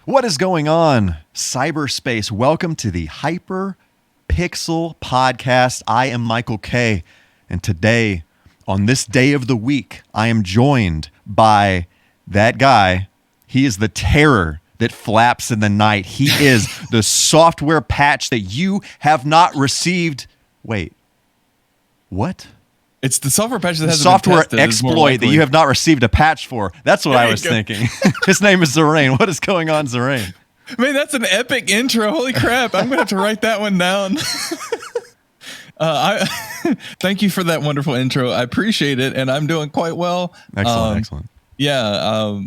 What is going on, cyberspace? Welcome to the HyperPixel podcast. I am Michael K. And today, on this day of the week, I am joined by that guy. He is the terror that flaps in the night. He is the software patch that you have not received. Wait, what? It's the software patch that has software exploit that you have not received a patch for. That's what I was thinking. His name is Zerain. What is going on, Zerain? Man, that's an epic intro. Holy crap. I'm going to have to write that one down. Thank you for that wonderful intro. I appreciate it. And I'm doing quite well. Excellent. Yeah.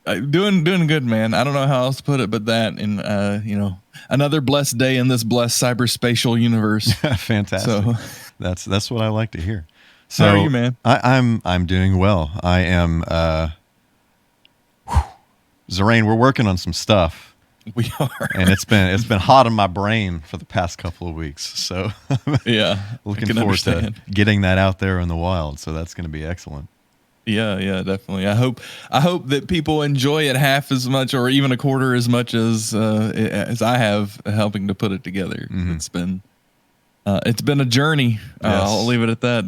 Doing good, man. I don't know how else to put it, but that, and, another blessed day in this blessed cyberspatial universe. Fantastic. So, That's what I like to hear. So how are you, man? I'm doing well. I am Zerain, we're working on some stuff. We are. And it's been hot in my brain for the past couple of weeks. So yeah. Looking forward to getting that out there in the wild. So that's going to be excellent. Yeah, definitely. I hope that people enjoy it half as much or even a quarter as much as I have helping to put it together. Mm-hmm. It's been a journey. Yes. I'll leave it at that.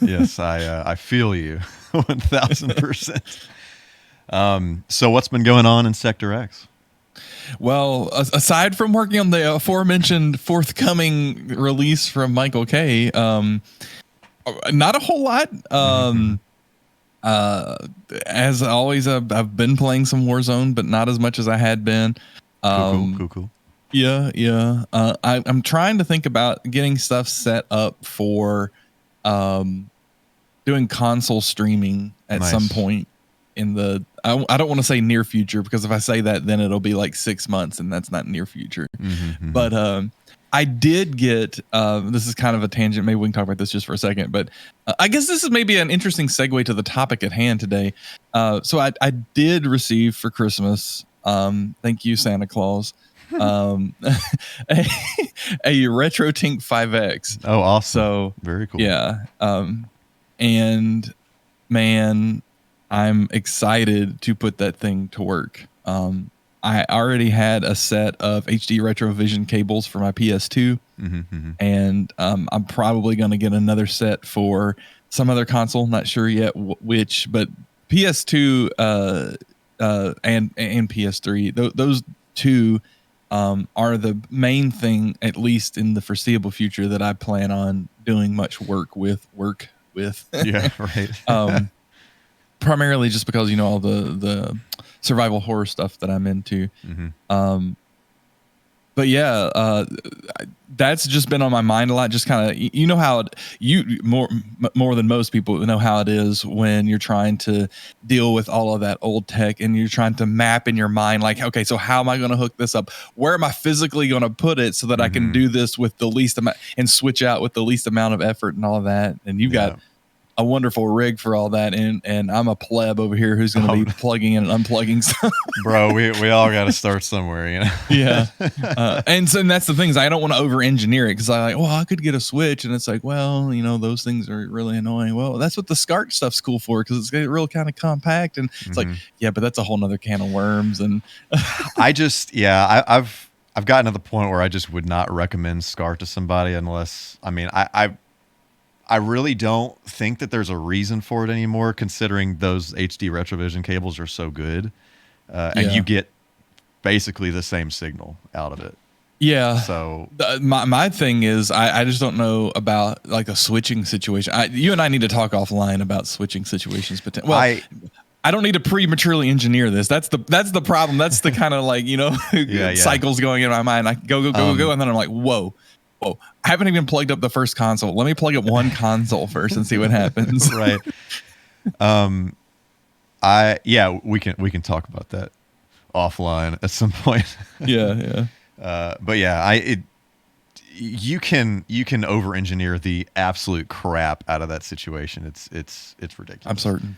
Yes, I feel you 1,000%. So what's been going on in Sector X? Well, aside from working on the aforementioned forthcoming release from Michael K, not a whole lot. As always, I've been playing some Warzone, but not as much as I had been. Cool. Yeah. I'm trying to think about getting stuff set up for doing console streaming at some point in the I don't want to say near future, because if I say that, then it'll be like 6 months, and that's not near future. Mm-hmm. But I did get this is kind of a tangent. Maybe we can talk about this just for a second, but I guess this is maybe an interesting segue to the topic at hand today. So I did receive for Christmas, thank you, Santa Claus, a RetroTink 5X. Oh, awesome. So very cool. Yeah. And man, I'm excited to put that thing to work. I already had a set of HD Retrovision cables for my PS2, and I'm probably going to get another set for some other console. Not sure yet which, but PS2 and PS3. Those two are the main thing, at least in the foreseeable future, that I plan on doing much work with. Yeah, right. Primarily just because, all the survival horror stuff that I'm into. But yeah, that's just been on my mind a lot. Just kind of, how you more than most people know how it is when you're trying to deal with all of that old tech, and you're trying to map in your mind, like, okay, so how am I going to hook this up? Where am I physically going to put it so that I can do this with the least amount and switch out with the least amount of effort and all of that? And you've got a wonderful rig for all that, and I'm a pleb over here who's going to be plugging in and unplugging stuff. Bro, we all got to start somewhere, Yeah. And that's the thing, is I don't want to over engineer it, because I could get a switch, and it's like, well, those things are really annoying. Well, that's what the SCART stuff's cool for, because it's real kind of compact, and it's like, yeah, but that's a whole nother can of worms. And I've gotten to the point where I just would not recommend SCART to somebody unless, I really don't think that there's a reason for it anymore, considering those HD Retrovision cables are so good, and you get basically the same signal out of it. Yeah. So my thing is, I just don't know about like a switching situation. You and I need to talk offline about switching situations. Well, I don't need to prematurely engineer this. That's the problem. That's the kind of like, cycles going in my mind. I go, and then I'm like, whoa. I haven't even plugged up the first console. Let me plug up one console first and see what happens. Right. We can talk about that offline at some point. Yeah. But yeah, you can over-engineer the absolute crap out of that situation. It's ridiculous. I'm certain.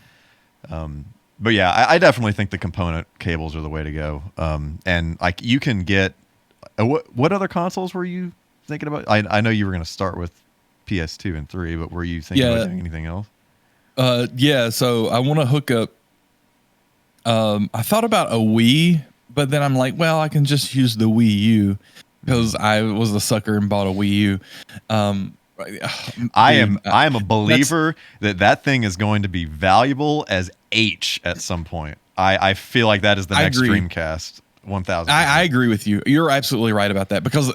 But yeah, I definitely think the component cables are the way to go. And like you can get what other consoles were you thinking about? I know you were going to start with PS2 and 3, but were you thinking about doing anything else? So I want to hook up. I thought about a Wii, but then I'm like, well, I can just use the Wii U because I was a sucker and bought a Wii U. I am a believer that thing is going to be valuable as H at some point. I feel like that is the next Dreamcast. 1,000. I agree with you. You're absolutely right about that because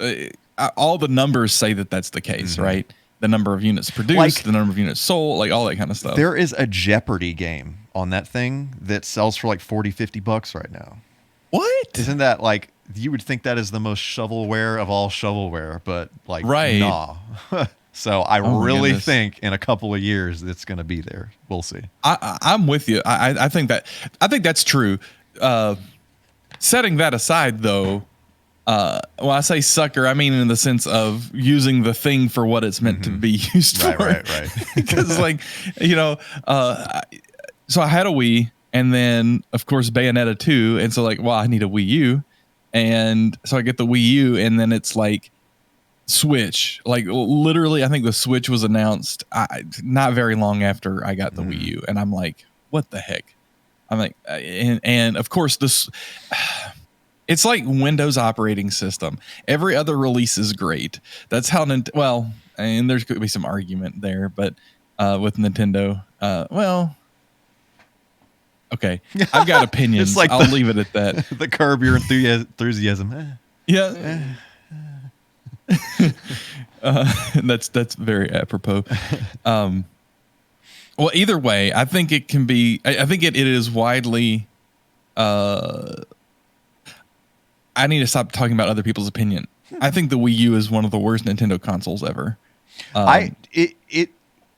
all the numbers say that that's the case, right? The number of units produced, the number of units sold, like all that kind of stuff. There is a Jeopardy game on that thing that sells for like $40-$50 right now. What? Isn't that like, you would think that is the most shovelware of all shovelware, but like, nah. So I really think in a couple of years it's going to be there. We'll see. I'm with you. I think that's true. Setting that aside, though, when I say sucker, I mean in the sense of using the thing for what it's meant to be used for. Right. Because, like, so I had a Wii, and then of course Bayonetta 2, and so like, well, I need a Wii U, and so I get the Wii U, and then it's like Switch. Like literally, I think the Switch was announced not very long after I got the Wii U, and I'm like, what the heck? I'm like, and of course this, it's like Windows operating system. Every other release is great. That's how, well, and there's going to be some argument there, but with Nintendo, well, okay, I've got opinions. Like I'll leave it at that. The curb your enthusiasm. Yeah. That's very apropos. Well, either way, I think it can be. I think it is widely. I need to stop talking about other people's opinion. I think the Wii U is one of the worst Nintendo consoles ever.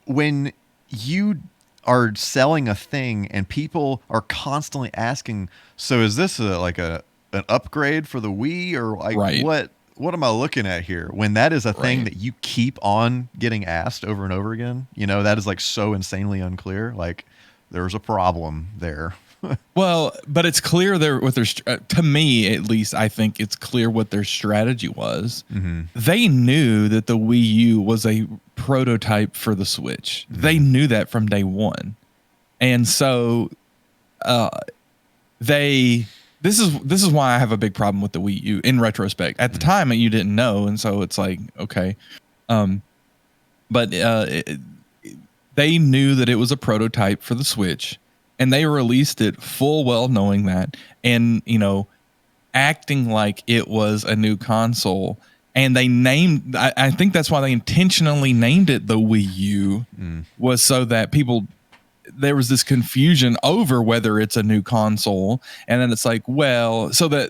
When you are selling a thing and people are constantly asking, so is this an upgrade for the Wii or like what am I looking at here? When that is a thing that you keep on getting asked over and over again, that is like so insanely unclear. Like there's a problem there. Well, but it's clear what their to me at least, I think it's clear what their strategy was. They knew that the Wii U was a prototype for the Switch. They knew that from day one, and so This is why I have a big problem with the Wii U in retrospect. At the time, you didn't know, and so it's like, okay. But they knew that it was a prototype for the Switch, and they released it full well knowing that, and acting like it was a new console. And they named, I think that's why they intentionally named it the Wii U, was so that there was this confusion over whether it's a new console. And then it's like, well, so that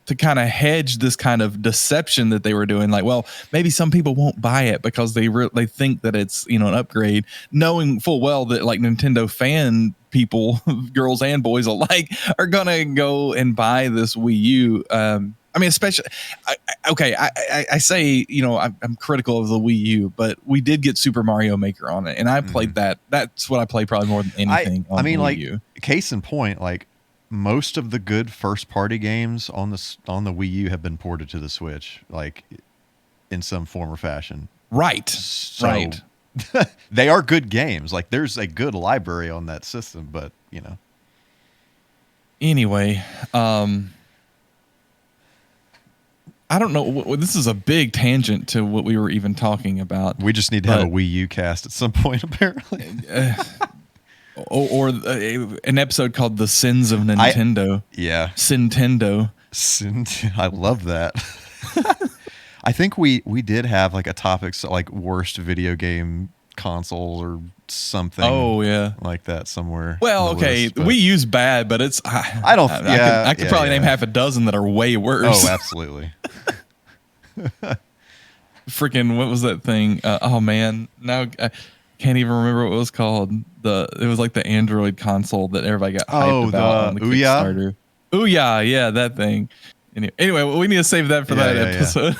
to kind of hedge this kind of deception that they were doing, like, well, maybe some people won't buy it because they think that it's, an upgrade, knowing full well that like Nintendo fan people, girls and boys alike, are going to go and buy this Wii U. I mean, especially, I say, I'm critical of the Wii U, but we did get Super Mario Maker on it, and I played that. That's what I played probably more than anything on the Wii U. Case in point, like most of the good first-party games on the Wii U have been ported to the Switch, like in some form or fashion. Right. They are good games. Like there's a good library on that system, but Anyway, I don't know. This is a big tangent to what we were even talking about. We just need to have a Wii U cast at some point, apparently. Or an episode called "The Sins of Nintendo." Sintendo. I love that. I think we did have like a topic like worst video game consoles or something. Oh yeah, like that somewhere. Well, okay, we use bad, but it's I could probably name half a dozen that are way worse. Oh, absolutely. Freaking what was that thing? Oh man, now I can't even remember what it was called. It was like the Android console that everybody got hyped about on the Kickstarter. Ouya, yeah, that thing. Anyway, we need to save that for that episode.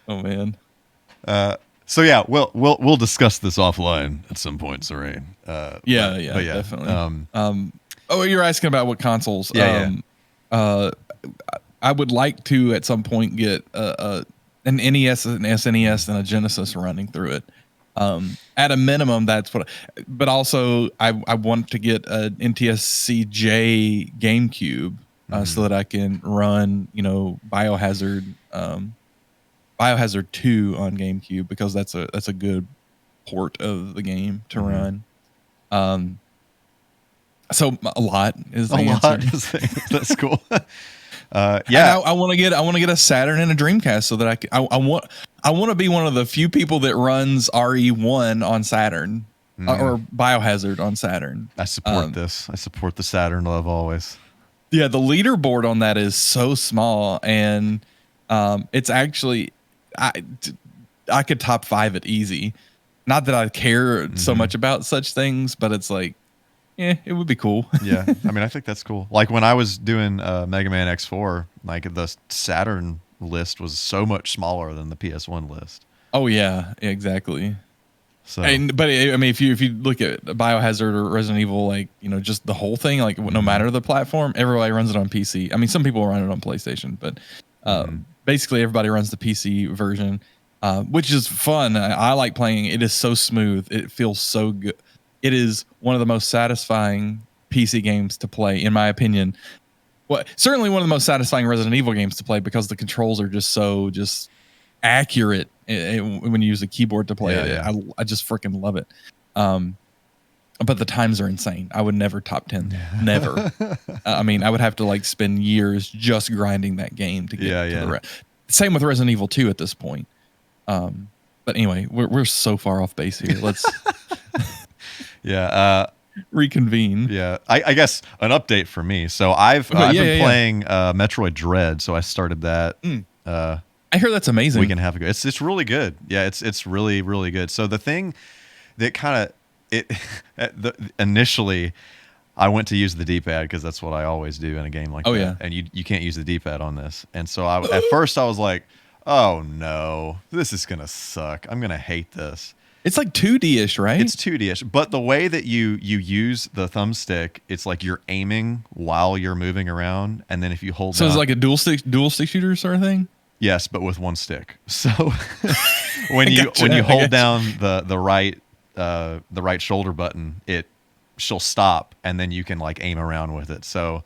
Oh man. So yeah, we'll discuss this offline at some point, Serene. Definitely. You're asking about what consoles? I would like to at some point get an NES, an SNES, and a Genesis running through it. At a minimum, that's what. But also, I want to get an NTSC-J GameCube so that I can run, Biohazard 2 on GameCube, because that's a good port of the game to run. So a lot is the answer. That's cool. Yeah, and I want to get a Saturn and a Dreamcast so that I want to be one of the few people that runs RE1 on Saturn or Biohazard on Saturn. I support this. I support the Saturn love always. Yeah, the leaderboard on that is so small, and it's actually I could top 5 it easy. Not that I care so much about such things, but it's like, it would be cool. Yeah, I mean, I think that's cool. Like when I was doing Mega Man X4, like the Saturn list was so much smaller than the PS1 list. Oh yeah, exactly. So, but I mean, if you look at Biohazard or Resident Evil, like, just the whole thing, like no matter the platform, everybody runs it on PC. I mean, some people run it on PlayStation, but basically everybody runs the PC version, which is fun. I like playing. It is so smooth. It feels so good. It is one of the most satisfying PC games to play, in my opinion. Well, certainly one of the most satisfying Resident Evil games to play, because the controls are just accurate when you use a keyboard to play it. Yeah. I just freaking love it. But the times are insane. I would never top 10. Never. I mean, I would have to like spend years just grinding that game to get to the rest. Same with Resident Evil 2 at this point. But anyway, we're so far off base here. Let's reconvene. Yeah, I guess an update for me. So I've been playing Metroid Dread. So I started that. I hear that's amazing. We can have a go. It's really good. Yeah, it's really, really good. So the thing that kind of initially, I went to use the D-pad because that's what I always do in a game like that. Yeah. And you can't use the D-pad on this. And so at first I was like, oh no, this is gonna suck. I'm gonna hate this. It's like 2D-ish, right? It's 2D-ish, but the way that you use the thumbstick, it's like you're aiming while you're moving around, and then if you hold down, it's like a dual stick shooter sort of thing. Yes, but with one stick. So when you hold down the right shoulder button, she'll stop, and then you can like aim around with it. So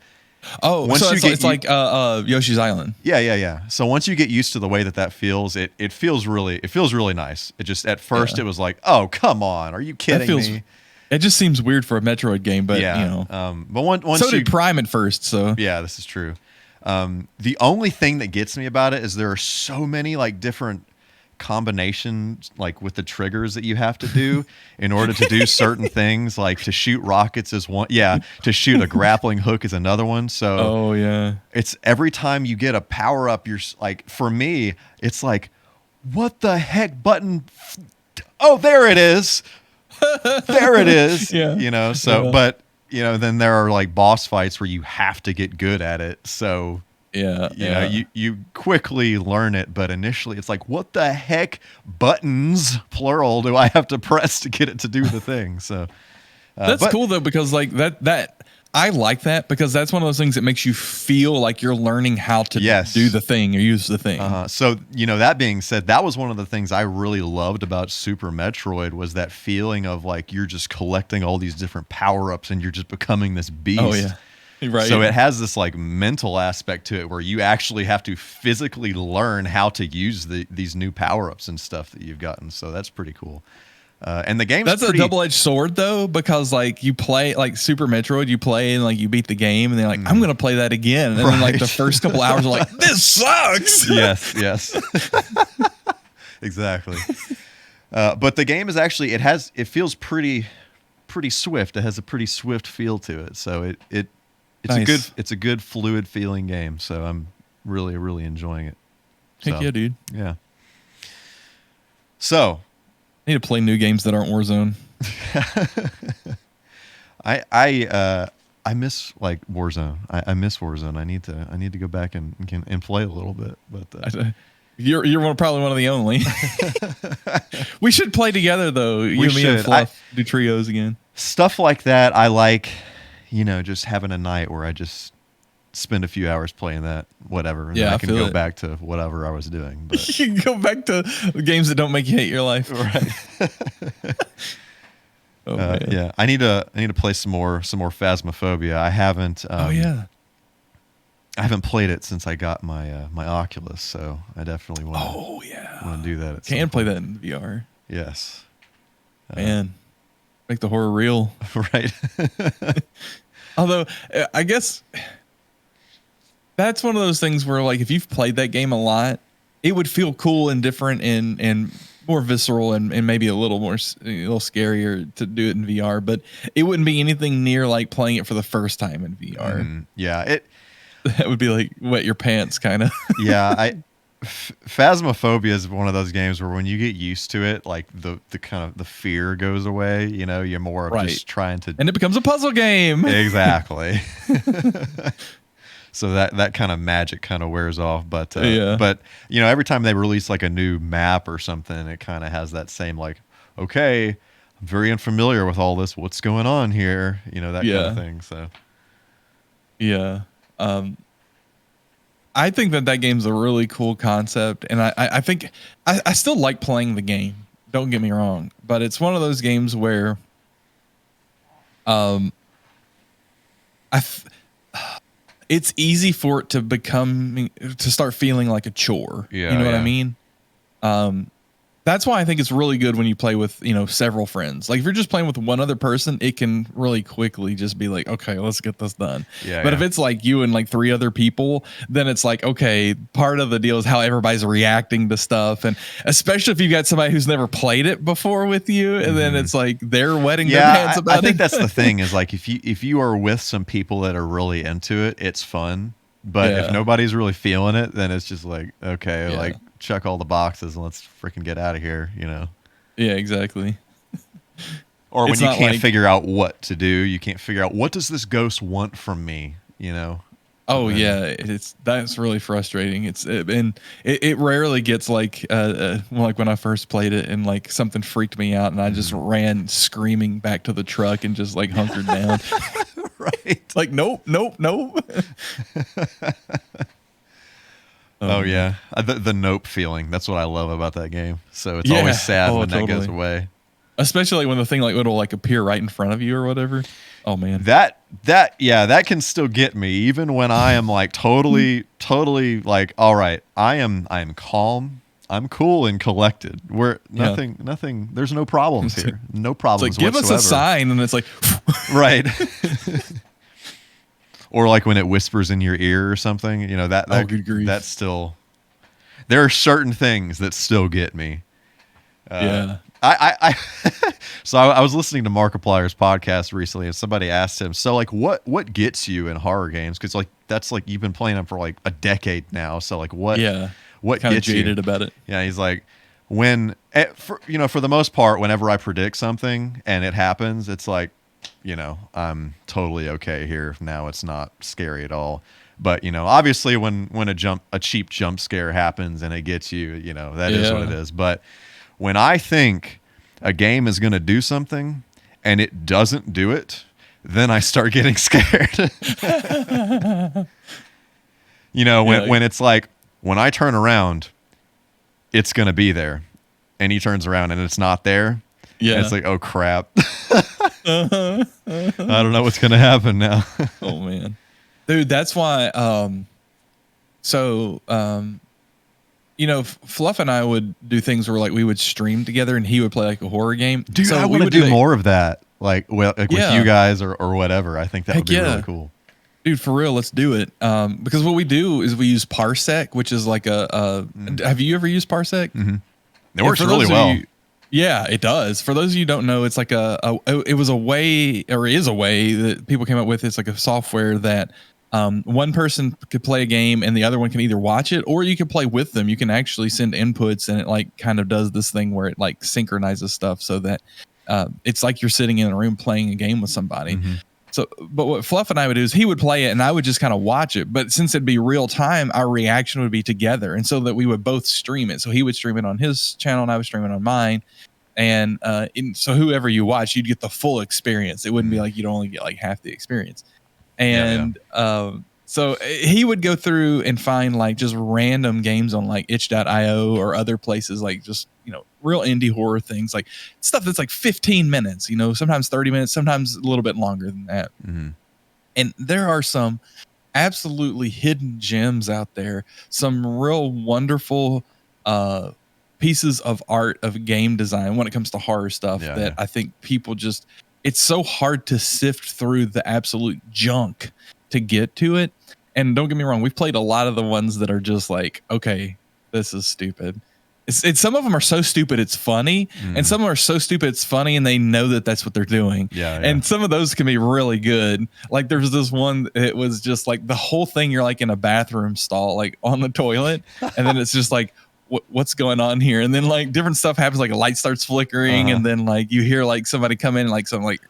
it's like Yoshi's Island. Yeah. So once you get used to the way that feels, it feels really nice. It just at first it was like, oh come on, are you kidding me? It just seems weird for a Metroid game, but but once so did Prime at first. So yeah, this is true. The only thing that gets me about it is there are so many like different combinations like with the triggers that you have to do in order to do certain things, like to shoot rockets is one, to shoot a grappling hook is another one. So it's every time you get a power up, you're like, for me it's like, what the heck button, there it is. But then there are like boss fights where you have to get good at it, so you quickly learn it, but initially it's like, what the heck buttons, plural, do I have to press to get it to do the thing? So that's cool though, because like that I like that, because that's one of those things that makes you feel like you're learning how to do the thing or use the thing. So that being said, that was one of the things I really loved about Super Metroid, was that feeling of like you're just collecting all these different power-ups and you're just becoming this beast. Oh yeah. Right. So it has this like mental aspect to it where you actually have to physically learn how to use these new power-ups and stuff that you've gotten. So that's pretty cool. And the game's a double-edged sword though, because like you play like Super Metroid, you play and like you beat the game, and then like I'm gonna play that again, and then like the first couple hours are like, this sucks. Yes. Exactly. But the game is actually it feels pretty swift. It has a pretty swift feel to it. So it's a good fluid feeling game. So I'm really, really enjoying it. Heck yeah, dude. Yeah. So I need to play new games that aren't Warzone. I miss like Warzone. I miss Warzone. I need to go back and play a little bit. But you're probably one of the only. We should play together though. You and me and Fluff do trios again. Stuff like that. I like, just having a night where I just spend a few hours playing that, whatever. And then I can go back to whatever I was doing. But. You can go back to games that don't make you hate your life. Right. I need to play some more Phasmophobia. I haven't. haven't played it since I got my Oculus, so I definitely want to do that. Can play that in VR. Yes. Man, make the horror real. Right. Although I guess that's one of those things where, like, if you've played that game a lot, it would feel cool and different and more visceral and maybe a little scarier to do it in VR, but it wouldn't be anything near like playing it for the first time in VR. Yeah, that would be like wet your pants kind of. Yeah, Phasmophobia is one of those games where when you get used to it, like the kind of the fear goes away. You know, you're more of just trying to, and it becomes a puzzle game. Exactly. So that kind of magic kind of wears off, but you know, every time they release like a new map or something, it kind of has that same like, okay, I'm very unfamiliar with all this. What's going on here? You know, that kind of thing. So yeah, I think that game's a really cool concept, and I think I still like playing the game. Don't get me wrong, but it's one of those games where it's easy for it to start feeling like a chore. Yeah, you know what I mean? That's why I think it's really good when you play with, you know, several friends. Like if you're just playing with one other person, it can really quickly just be like, okay, let's get this done. But if it's like you and like 3 other people, then it's like, okay, part of the deal is how everybody's reacting to stuff. And especially if you've got somebody who's never played it before with you, and then it's like they're wetting their pants about it. I think that's the thing is like if you are with some people that are really into it, it's fun. But if nobody's really feeling it, then it's just like, okay, like check all the boxes and let's freaking get out of here, you know? Yeah, exactly. Or when you can't figure out what to do, you can't figure out what does this ghost want from me, you know? Oh yeah, that's really frustrating. It rarely gets like when I first played it and like something freaked me out and I just ran screaming back to the truck and just like hunkered down. Right. Like nope. Oh yeah, the nope feeling. That's what I love about that game. So it's always sad when that goes away. Especially when the thing like it'll like appear right in front of you or whatever. Oh man, that can still get me even when I am like totally like, all right, I am calm, I'm cool and collected. Nothing. There's no problems here. No problems. It's like, give us a sign, and it's like, right. Or like when it whispers in your ear or something, you know, good grief. That's still, there are certain things that still get me. I so I was listening to Markiplier's podcast recently, and somebody asked him, so like what gets you in horror games? Because like that's like you've been playing them for like a decade now. So like what gets jaded you about it? Yeah, he's like, for the most part, whenever I predict something and it happens, it's like, you know, I'm totally okay here. Now it's not scary at all. But, you know, obviously when a cheap jump scare happens and it gets you, you know, that is what it is. But when I think a game is going to do something and it doesn't do it, then I start getting scared. You know, when it's like, when I turn around, it's going to be there. And he turns around and it's not there. Yeah. And it's like, oh crap. I don't know what's going to happen now. Oh man. Dude, that's why you know, Fluff and I would do things where like we would stream together and he would play like a horror game. Dude, so I want to do more of that. Like with you guys or whatever. I think that would be really cool. Dude, for real, let's do it. Because what we do is we use Parsec, which is like have you ever used Parsec? Mm-hmm. It works really well. Yeah, it does. For those of you who don't know, it's like it is a way that people came up with. It's like a software that one person could play a game and the other one can either watch it or you can play with them. You can actually send inputs and it like kind of does this thing where it like synchronizes stuff so that it's like you're sitting in a room playing a game with somebody. Mm-hmm. So, but what Fluff and I would do is he would play it and I would just kind of watch it. But since it'd be real time, our reaction would be together. And so that we would both stream it. So he would stream it on his channel and I would stream it on mine. And so whoever you watch, you'd get the full experience. It wouldn't be like you'd only get like half the experience. And so he would go through and find like just random games on like itch.io or other places, like just, you know, real indie horror things, like stuff that's like 15 minutes, you know, sometimes 30 minutes, sometimes a little bit longer than that. Mm-hmm. And there are some absolutely hidden gems out there. Some real wonderful pieces of art of game design when it comes to horror stuff that I think people just, it's so hard to sift through the absolute junk to get to it. And don't get me wrong, we've played a lot of the ones that are just like, okay, this is stupid. It's some of them are so stupid it's funny, and some of them are so stupid it's funny, and they know that that's what they're doing. And some of those can be really good. Like there's this one, it was just like the whole thing. You're like in a bathroom stall, like on the toilet, and then it's just like, what's going on here? And then like different stuff happens, like a light starts flickering, and then like you hear like somebody come in, and like some like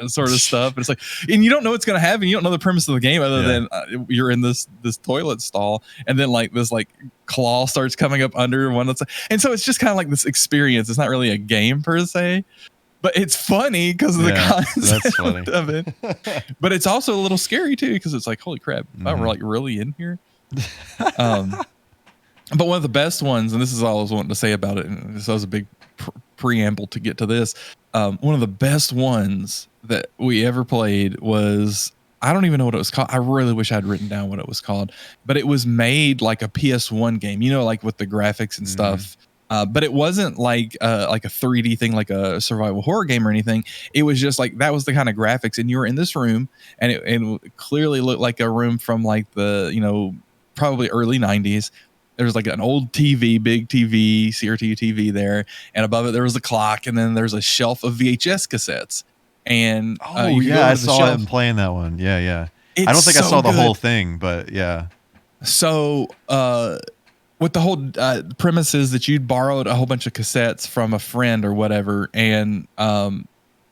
sort of stuff. But it's like, and you don't know what's going to happen. You don't know the premise of the game other than you're in this toilet stall, and then like this like claw starts coming up under one. And so it's just kind of like this experience. It's not really a game per se, but it's funny because of the concept of it. But it's also a little scary too, because it's like, holy crap, we're like really in here. But one of the best ones, and this is all I was wanting to say about it, and this was a big preamble to get to this. One of the best ones that we ever played was, I don't even know what it was called. I really wish I'd written down what it was called, but it was made like a PS1 game, you know, like with the graphics and stuff. But it wasn't like a 3D thing, like a survival horror game or anything. It was just like, that was the kind of graphics. And you were in this room, and it clearly looked like a room from like the, you know, probably early 90s. There was like an old TV, big TV, CRT TV there. And above it, there was a clock. And then there's a shelf of VHS cassettes. And I saw him playing that one. Yeah. I don't think I saw the whole thing, but yeah. So what the whole premise is that you'd borrowed a whole bunch of cassettes from a friend or whatever. And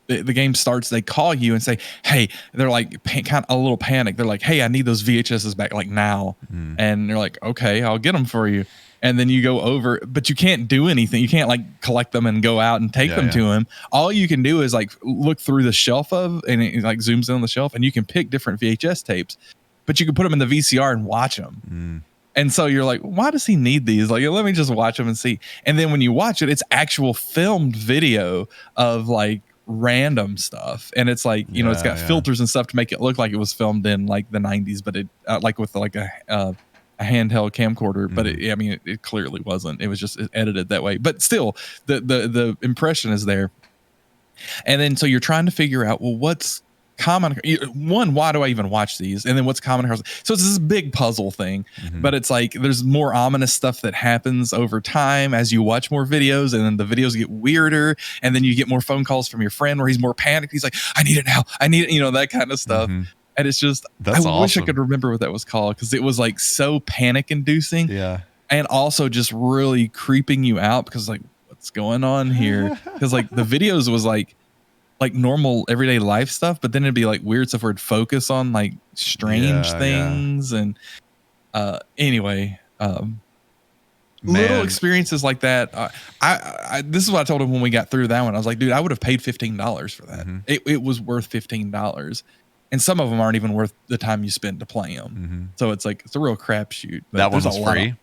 the game starts, they call you and say, hey, they're like kind of a little panic. They're like, hey, I need those VHSs back like now. And they're like, okay, I'll get them for you. And then you go over, but you can't do anything. You can't like collect them and go out and take them to him. All you can do is like look through the shelf and it like zooms in on the shelf, and you can pick different VHS tapes, but you can put them in the VCR and watch them. And so you're like, why does he need these? Like, let me just watch them and see. And then when you watch it, it's actual filmed video of like random stuff, and it's like, you know, it's got filters and stuff to make it look like it was filmed in like the 90s, but it like with like a handheld camcorder, but it clearly wasn't. It was just edited that way, but still the impression is there. And then so you're trying to figure out, well, what's common, one, why do I even watch these, and then what's common. So it's this big puzzle thing. But it's like there's more ominous stuff that happens over time as you watch more videos, and then the videos get weirder, and then you get more phone calls from your friend where he's more panicked. He's like, I need it now, I need it, you know, that kind of stuff. And it's just, I wish I could remember what that was called, because it was like so panic inducing, and also just really creeping you out, because like, what's going on here? Because like the videos was like normal everyday life stuff, but then it'd be like weird stuff where it'd focus on like strange things. And anyway, little experiences like that. I this is what I told him when we got through that one. I was like, dude, I would have paid $15 for that. It was worth $15. And some of them aren't even worth the time you spend to play them. So it's like, it's a real crapshoot. That one was free?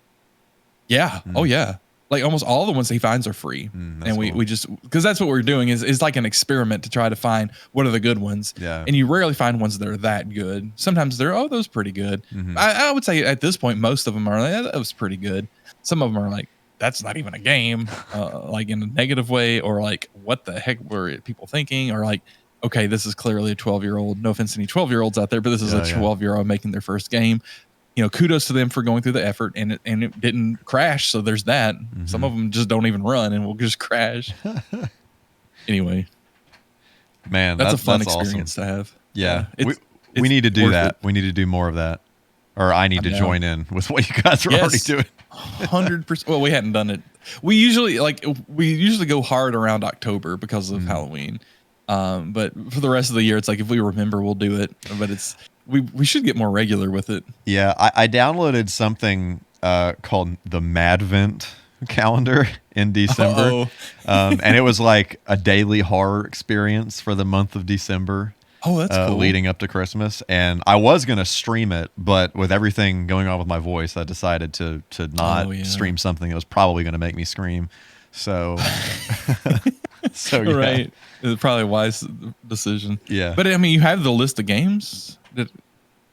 Oh yeah. Like almost all the ones he finds are free. And we just, because that's what we're doing is like an experiment to try to find what are the good ones. And you rarely find ones that are that good. Sometimes they're, oh, those pretty good. I would say at this point, most of them are like, that was pretty good. Some of them are like, that's not even a game, like in a negative way, or like, what the heck were people thinking? Or like, okay, this is clearly a 12-year-old. No offense to any 12-year-olds out there, but this is a 12-year-old making their first game. You know, kudos to them for going through the effort, and it didn't crash. So there's that. Some of them just don't even run and will just crash. Anyway, man, that's a fun experience to have. Yeah, we need to do that. We need to do more of that, or I need to join in with what you guys are already doing. 100%. Well, we hadn't done it. We usually go hard around October because of Halloween. But for the rest of the year, it's like, if we remember, we'll do it. But it's, we should get more regular with it. Yeah, I downloaded something called the Madvent calendar in December. And it was like a daily horror experience for the month of December. Oh, that's cool. Leading up to Christmas. And I was going to stream it, but with everything going on with my voice, I decided to not stream something that was probably going to make me scream. So, right. It's probably a wise decision. Yeah. But I mean, you have the list of games that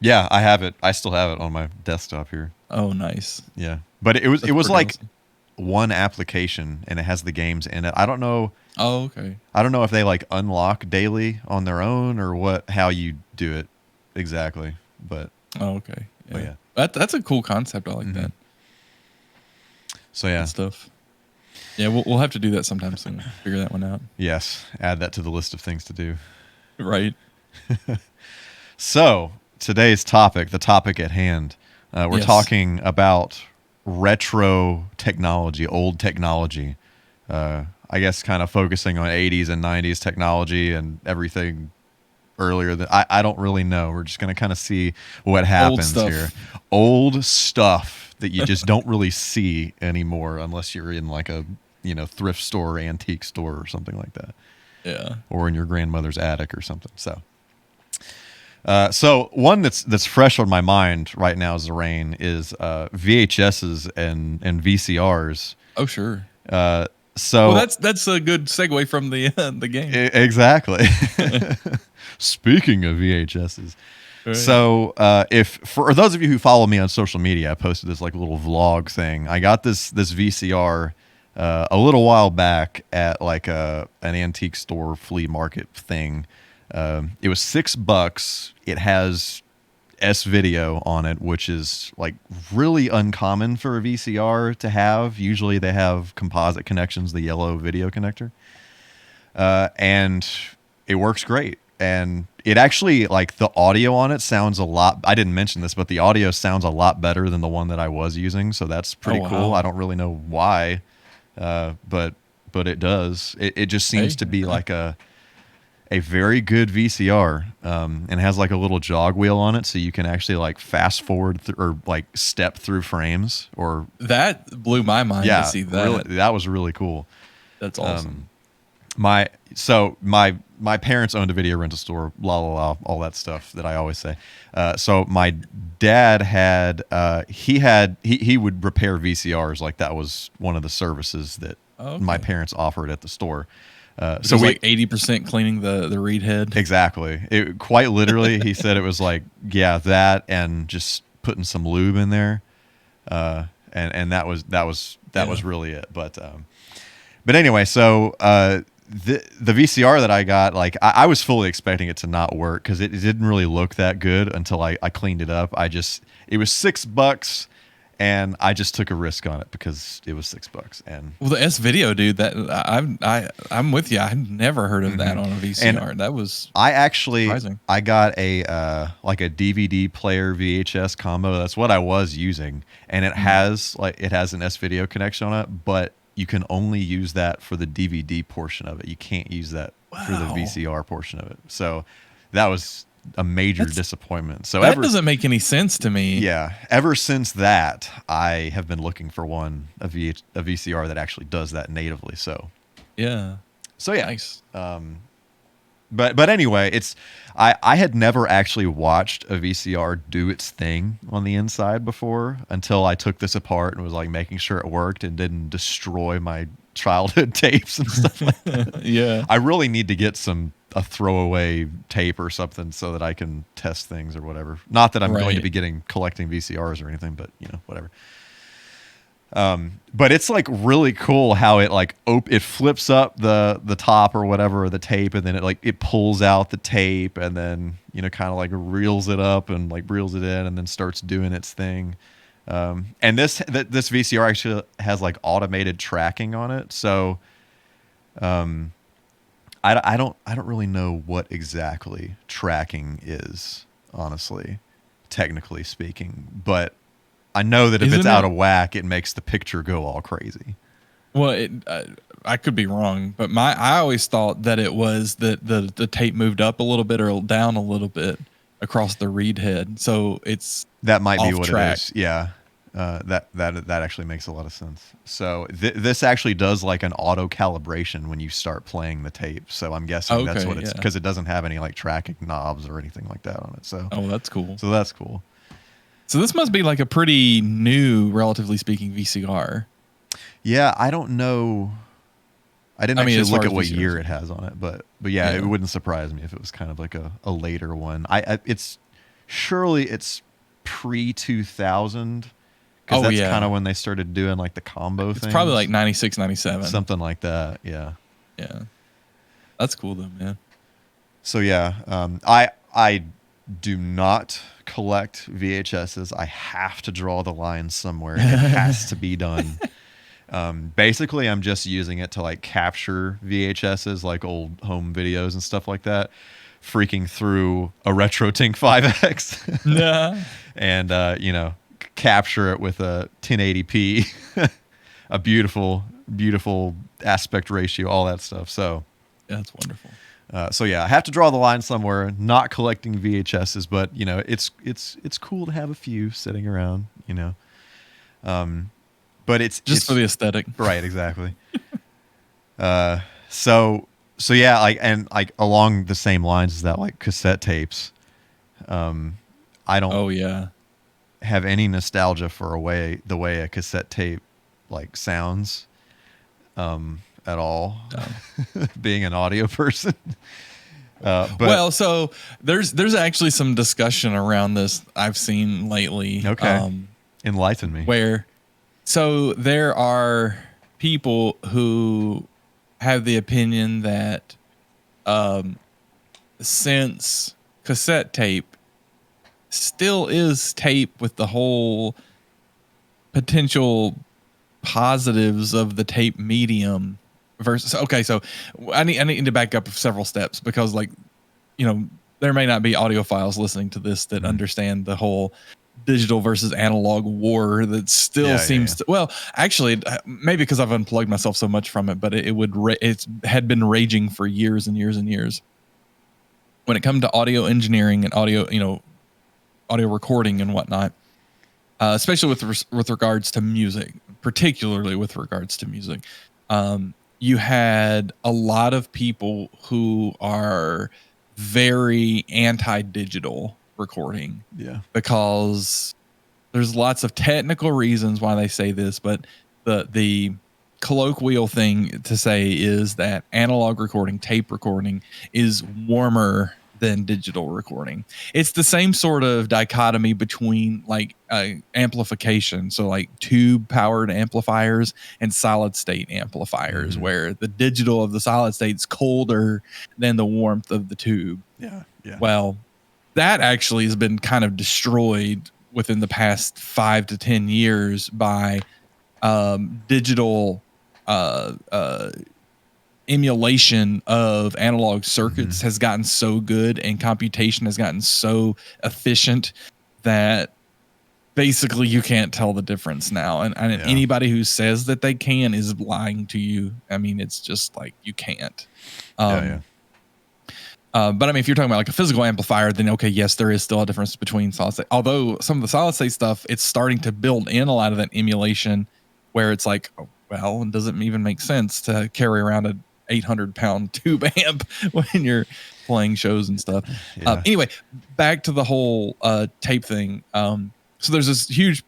Yeah, I have it. I still have it on my desktop here. Oh, nice. Yeah, but it was That's pretty like awesome. one application, and it has the games in it. I don't know. Oh, okay. I don't know if they like unlock daily on their own or how you do it exactly. But Oh, okay. but yeah. That's a cool concept. I like that. So yeah. Good stuff. Yeah, we'll have to do that sometime soon. Figure that one out. Yes, add that to the list of things to do. Right. So today's topic, the topic at hand, we're Yes. talking about retro technology, old technology. I guess kind of focusing on 80s and 90s technology and everything earlier. I don't really know. We're just going to kind of see what happens stuff. here. Old stuff that you just don't really see anymore unless you're in like a thrift store or antique store or something like that. Yeah. Or in your grandmother's attic or something. So one that's fresh on my mind right now, Zarain, is VHSs and VCRs. Oh, sure. So Well, that's a good segue from the game. Exactly. Speaking of VHSs, Right. so if for those of you who follow me on social media, I posted this like little vlog thing. I got this VCR a little while back at like an antique store flea market thing. It was $6. It has S-video on it, which is like really uncommon for a VCR to have. Usually they have composite connections, the yellow video connector. And it works great. And it actually, like, the audio on it sounds a lot, I didn't mention this, but the audio sounds a lot better than the one that I was using. So that's pretty cool. I don't really know why, but it does. It just seems to be like a very good VCR, and has like a little jog wheel on it, so you can actually like fast forward or like step through frames. Or That blew my mind to see that. really, that was really cool. That's awesome. My parents owned a video rental store, all that stuff that I always say. So my dad had he would repair VCRs, like that was one of the services that my parents offered at the store. So like 80% cleaning the reed head. Exactly. It quite literally, he said it was like, yeah, that and just putting some lube in there. And that was really it. But anyway, so the VCR that I got, like I was fully expecting it to not work because it didn't really look that good until I cleaned it up. It was $6. And I just took a risk on it because it was $6. And well, the S video, dude, that I'm with you. I've never heard of that on a VCR. And that was surprising. I got a like a DVD player VHS combo. That's what I was using, and it has an S video connection on it, but you can only use that for the DVD portion of it. You can't use that for the VCR portion of it. So that was a major disappointment. So that doesn't make any sense to me. Yeah. Ever since that, I have been looking for a VCR that actually does that natively. So yeah. Nice. But anyway, I had never actually watched a VCR do its thing on the inside before until I took this apart and was like making sure it worked and didn't destroy my childhood tapes and stuff like that. Yeah. I really need to get a throwaway tape or something so that I can test things or whatever. Not that I'm going to be collecting VCRs or anything, but whatever. But it's like really cool how it like it flips up the top or whatever of the tape, and then it pulls out the tape, and then kind of like reels it up and like reels it in, and then starts doing its thing. And this VCR actually has like automated tracking on it, so I don't really know what exactly tracking is, honestly, technically speaking, but I know that if it's out of whack, it makes the picture go all crazy. Well, I could be wrong, but I always thought that it was that the tape moved up a little bit or down a little bit across the reed head, so that might be what track. It is. Yeah. That actually makes a lot of sense. So this actually does like an auto calibration when you start playing the tape. So I'm guessing that's what it's because it doesn't have any like tracking knobs or anything like that on it. So that's cool. So that's cool. So this must be like a pretty new, relatively speaking, VCR. Yeah, I don't know. I didn't actually look at what year it has on it, but yeah, it wouldn't surprise me if it was kind of like a later one. It's surely it's pre 2000, because Oh, that's yeah. kind of when they started doing like the combo It's things. probably like 96, 97. Something like that. Yeah. Yeah. That's cool though, man. So yeah, I do not collect VHSs. I have to draw the line somewhere. It has to be done. Basically, I'm just using it to like capture VHSs, like old home videos and stuff like that. Freaking through a RetroTink 5X, Nah. and capture it with a 1080p, a beautiful, beautiful aspect ratio, all that stuff. So. That's wonderful. So yeah, I have to draw the line somewhere. Not collecting VHSs, but it's cool to have a few sitting around. But it's For the aesthetic, right, exactly. So yeah, like along the same lines as that, like cassette tapes. I don't Oh yeah. have any nostalgia for the way a cassette tape like sounds. At all, being an audio person. But So there's actually some discussion around this I've seen lately. okay, enlighten me. So there are people who have the opinion that since cassette tape still is tape with the whole potential positives of the tape medium versus so I need to back up several steps, because there may not be audiophiles listening to this that understand the whole digital versus analog war that still seems to, well, actually maybe because I've unplugged myself so much from it, but it had been raging for years and years and years when it comes to audio engineering and audio recording and whatnot, especially with regards to music, particularly with regards to music. You had a lot of people who are very anti-digital recording. Yeah. Because there's lots of technical reasons why they say this, but the colloquial thing to say is that analog recording, tape recording, is warmer than digital recording. It's the same sort of dichotomy between like amplification, so like tube powered amplifiers and solid state amplifiers, where the digital of the solid state is colder than the warmth of the tube. Yeah. Well, that actually has been kind of destroyed within the past 5 to 10 years by digital emulation of analog circuits has gotten so good, and computation has gotten so efficient that basically you can't tell the difference now. And anybody who says that they can is lying to you. I mean, it's just like you can't. But I mean, if you're talking about like a physical amplifier, then okay, yes, there is still a difference between solid state. Although some of the solid state stuff, it's starting to build in a lot of that emulation, where it's like, oh, well, it doesn't even make sense to carry around a 800-pound tube amp when you're playing shows and stuff. Anyway, back to the whole tape thing. So there's this huge,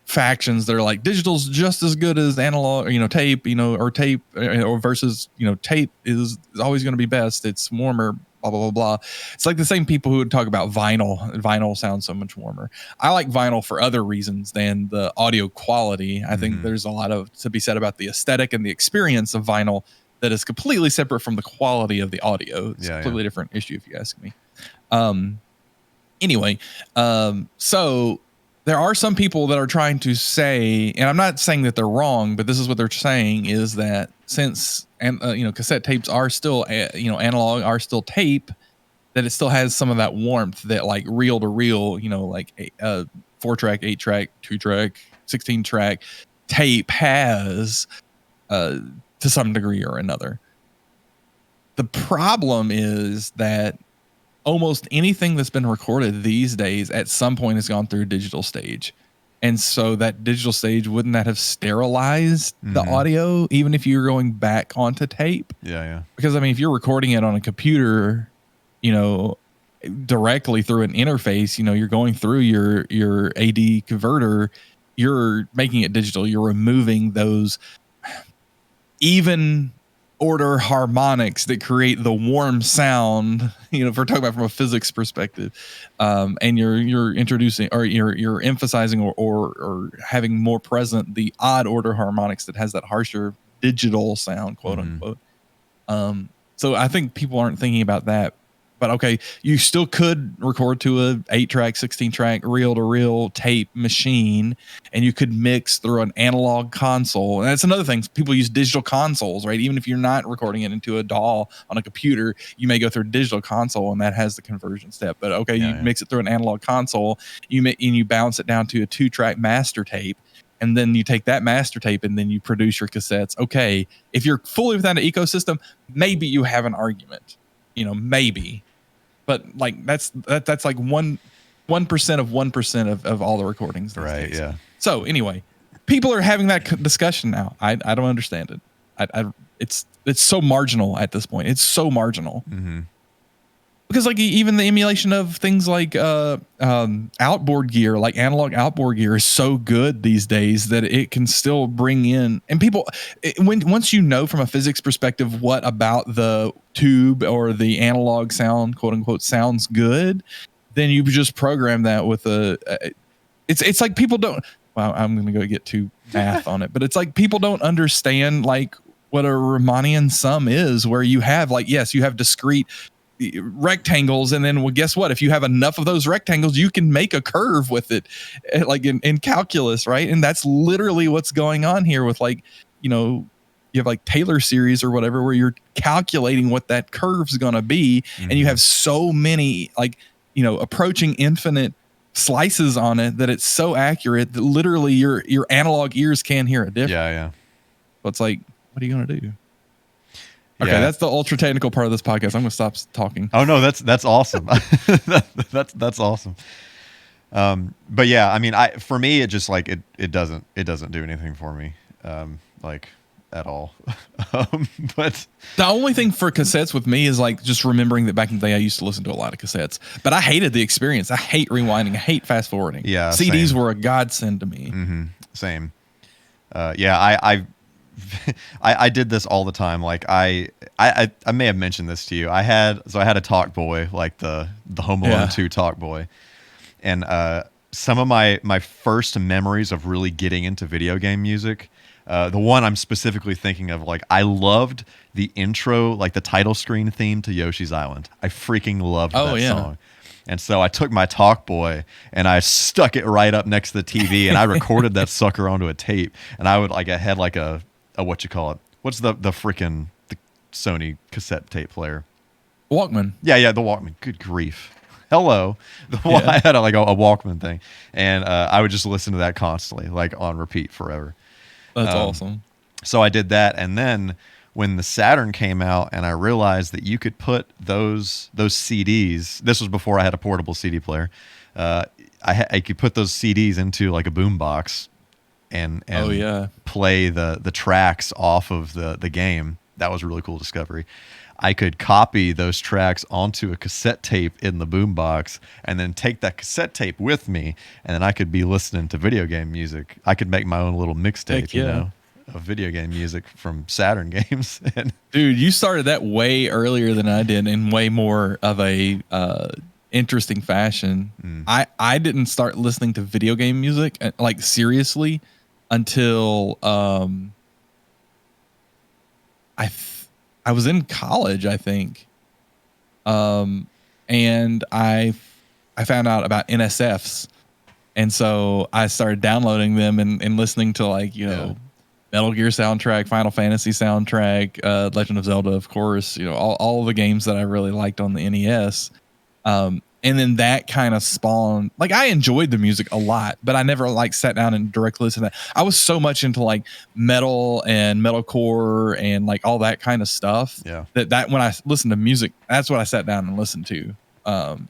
factions that are like digital's just as good as analog, tape, or tape, or versus, tape is always going to be best. It's warmer, blah, blah, blah, blah. It's like the same people who would talk about vinyl. Vinyl sounds so much warmer. I like vinyl for other reasons than the audio quality. I think there's a lot to be said about the aesthetic and the experience of vinyl that is completely separate from the quality of the audio. It's a completely different issue, if you ask me. Anyway, so there are some people that are trying to say, and I'm not saying that they're wrong, but this is what they're saying, is that since cassette tapes are still analog, are still tape, that it still has some of that warmth that like reel to reel, like 4-track, 8-track, 2-track, 16-track tape has to some degree or another. The problem is that almost anything that's been recorded these days at some point has gone through a digital stage. And so that digital stage, wouldn't that have sterilized the audio, even if you're going back onto tape? Yeah. Because I mean, if you're recording it on a computer, directly through an interface, you're going through your AD converter, you're making it digital. You're removing those even order harmonics that create the warm sound. If we're talking about from a physics perspective, and you're introducing, or you're emphasizing, or having more present the odd order harmonics that has that harsher digital sound, quote unquote. So I think people aren't thinking about that. But okay, you still could record to a 8-track, 16-track reel-to-reel tape machine, and you could mix through an analog console. And that's another thing. People use digital consoles, right? Even if you're not recording it into a DAW on a computer, you may go through a digital console, and that has the conversion step. But okay, you mix it through an analog console, and you bounce it down to a 2-track master tape. And then you take that master tape and then you produce your cassettes. Okay, if you're fully within an ecosystem, maybe you have an argument, maybe. But like that's like 1% of 1% of all the recordings. Right. Days. Yeah. So anyway, people are having that discussion now. I don't understand it. It's so marginal at this point. It's so marginal. Mm-hmm. Because like even the emulation of things like outboard gear, like analog outboard gear, is so good these days that it can still bring in, and people, once you know from a physics perspective what about the tube or the analog sound, quote unquote, sounds good, then you just program that with it's like people don't. Well, I'm going to go get too math on it, but it's like people don't understand like what a Riemannian sum is, where you have like, yes, you have discrete rectangles, and then well, guess what, if you have enough of those rectangles, you can make a curve with it, like in calculus, right? And that's literally what's going on here with like, you have like Taylor series or whatever, where you're calculating what that curve's going to be, and you have so many like, approaching infinite slices on it that it's so accurate that literally your analog ears can hear a difference. Yeah. So it's like, what are you going to do? Okay, that's the ultra technical part of this podcast. I'm going to stop talking. Oh no, that's awesome. that's awesome. But yeah, I mean, for me, it just like it doesn't do anything for me, like at all. But the only thing for cassettes with me is like just remembering that back in the day I used to listen to a lot of cassettes, but I hated the experience. I hate rewinding. I hate fast forwarding. Yeah, CDs same. were a godsend to me. Mm-hmm. Same. Yeah, I did this all the time. Like I may have mentioned this to you. I had a Talk Boy, like the Home Alone 2 Talk Boy, and some of my first memories of really getting into video game music, the one I'm specifically thinking of, like I loved the intro, like the title screen theme to Yoshi's Island. I freaking loved that song. And so I took my Talk Boy and I stuck it right up next to the TV and I recorded that sucker onto a tape. And I had like a what you call it? What's the freaking the Sony cassette tape player? Walkman. Yeah, the Walkman. Good grief. Hello. I had a Walkman thing. And I would just listen to that constantly, like on repeat forever. That's awesome. So I did that, and then when the Saturn came out and I realized that you could put those CDs, this was before I had a portable CD player, I could put those CDs into like a boombox and play the tracks off of the game. That was a really cool discovery. I could copy those tracks onto a cassette tape in the boombox and then take that cassette tape with me, and then I could be listening to video game music. I could make my own little mixtape, of video game music from Saturn games. Dude, you started that way earlier than I did, in way more of a interesting fashion. I didn't start listening to video game music like seriously until I was in college, I think, and I found out about NSFs, and so I started downloading them and listening to like Metal Gear soundtrack, Final Fantasy soundtrack, Legend of Zelda, of course, all the games that I really liked on the NES. And then that kind of spawned, like, I enjoyed the music a lot, but I never like sat down and directly listened to that. I was so much into like metal and metalcore and like all that kind of stuff. Yeah. That when I listened to music, that's what I sat down and listened to. And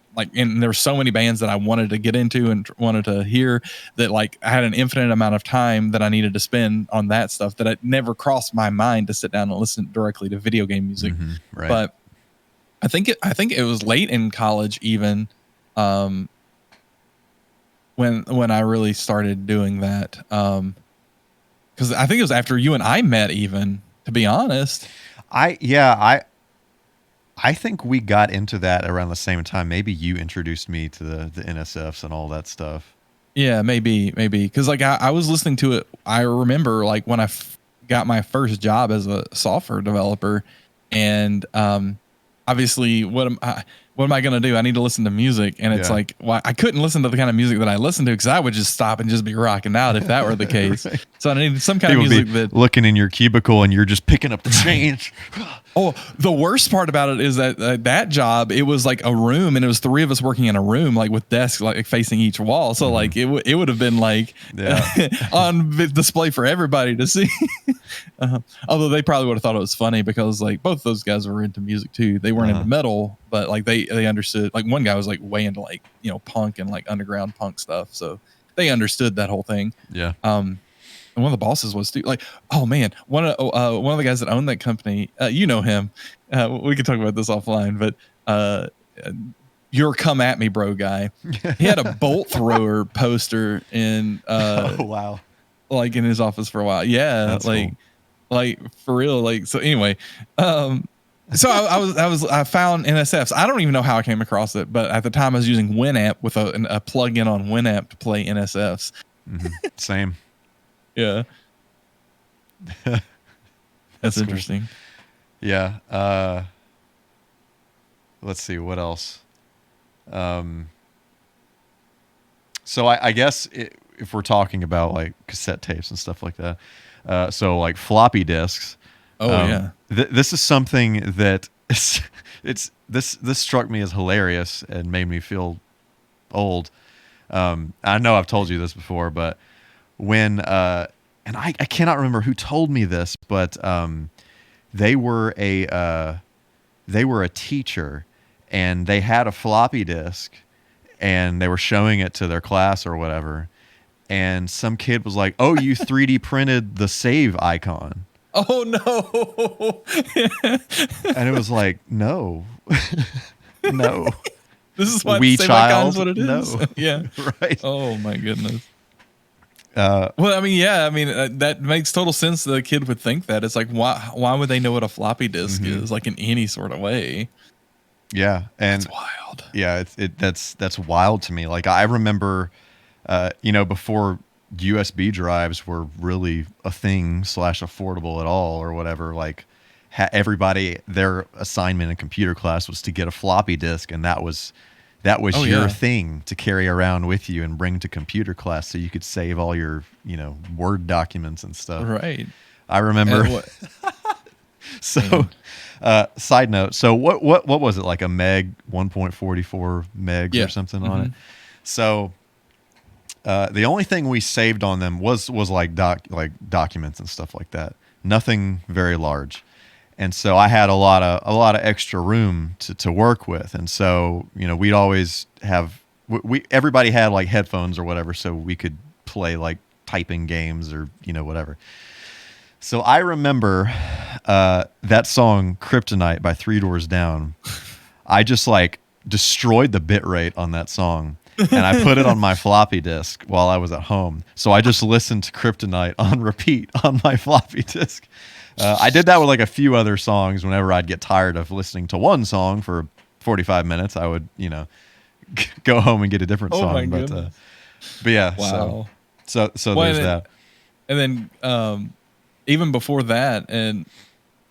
there were so many bands that I wanted to get into and wanted to hear, that like I had an infinite amount of time that I needed to spend on that stuff, that it never crossed my mind to sit down and listen directly to video game music. Right. But I think it was late in college even, when I really started doing that. 'Cause I think it was after you and I met even. to be honest. I think we got into that around the same time. Maybe you introduced me to the NSFs and all that stuff. Yeah, maybe. Because like I was listening to it. I remember like when I got my first job as a software developer, and obviously what am I going to do? I need to listen to music. And it's like, well, I couldn't listen to the kind of music that I listened to because I would just stop and just be rocking out if that were the case. Right. So I needed some kind of music that looking in your cubicle and you're just picking up the change. Oh, the worst part about it is that that job, it was like a room and it was 3 of us working in a room, like with desks like facing each wall. So like it would have been like on display for everybody to see. Although they probably would have thought it was funny because like both those guys were into music too. They weren't into metal, but like they understood. Like one guy was like way into like, you know, punk and like underground punk stuff. So they understood that whole thing. Yeah. And one of the bosses was too, like, oh man, one of the guys that owned that company, you know him. We could talk about this offline, but your "Come at Me, Bro" guy. He had a bolt thrower poster in oh wow, like in his office for a while. Yeah, that's like cool. Like for real. Like so. Anyway, so I found NSFs. I don't even know how I came across it, but at the time I was using Winamp with a plug-in on Winamp to play NSFs. Same. Yeah. That's cool. interesting. Yeah. Let's see what else. So I guess if we're talking about like cassette tapes and stuff like that, so like floppy disks. Oh yeah. This is something that this struck me as hilarious and made me feel old. I know I've told you this before, but when and I cannot remember who told me this, but they were a teacher and they had a floppy disk and they were showing it to their class or whatever, and some kid was like, "Oh, you 3D printed the save icon." Oh no. And it was like, no. No. This is why the save icon is what it is. No. Yeah. Right. Oh my goodness. Well, I mean, yeah, I mean, that makes total sense that a kid would think that. It's like, why would they know what a floppy disk is, like in any sort of way? Yeah. And that's wild. Yeah, that's wild to me. Like I remember, before USB drives were really a thing / affordable at all or whatever, like everybody, their assignment in computer class was to get a floppy disk, and that was your thing to carry around with you and bring to computer class so you could save all your, Word documents and stuff. Right. I remember. So, side note. So what was it, like a meg, 1.44 megs or something on it? So, the only thing we saved on them was like documents and stuff like that. Nothing very large. And so I had a lot of extra room to work with. And so, we'd always have, everybody had like headphones or whatever, so we could play like typing games or, whatever. So I remember that song Kryptonite by 3 Doors Down. I just like destroyed the bit rate on that song. And I put it on my floppy disk while I was at home. So I just listened to Kryptonite on repeat on my floppy disk. I did that with like a few other songs. Whenever I'd get tired of listening to one song for 45 minutes, I would, go home and get a different song. My goodness. But yeah, wow. So there's that. And then even before that, and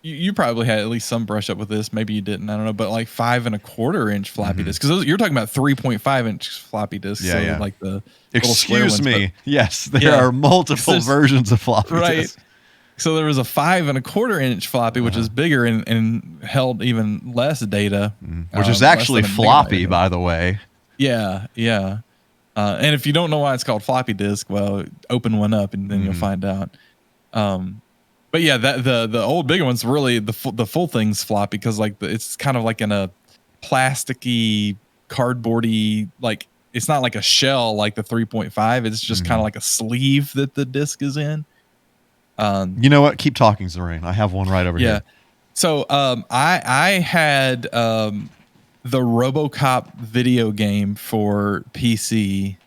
you probably had at least some brush up with this. Maybe you didn't. I don't know. But like 5 1/4-inch floppy disks, because you're talking about 3.5-inch floppy disks. Yeah, so like the excuse me. Ones, yes, there are multiple versions of floppy disks. So there was a 5 1/4-inch floppy, which is bigger and held even less data, which is actually floppy, by the way. Yeah, yeah. And if you don't know why it's called floppy disk, well, open one up and then you'll find out. But yeah, that the old bigger ones, really the full thing's floppy because like it's kind of like in a plasticky, cardboardy, like it's not like a shell like the 3.5. It's just kind of like a sleeve that the disc is in. You know what? Keep talking, Zorain. I have one right over here. So I had the RoboCop video game for PC.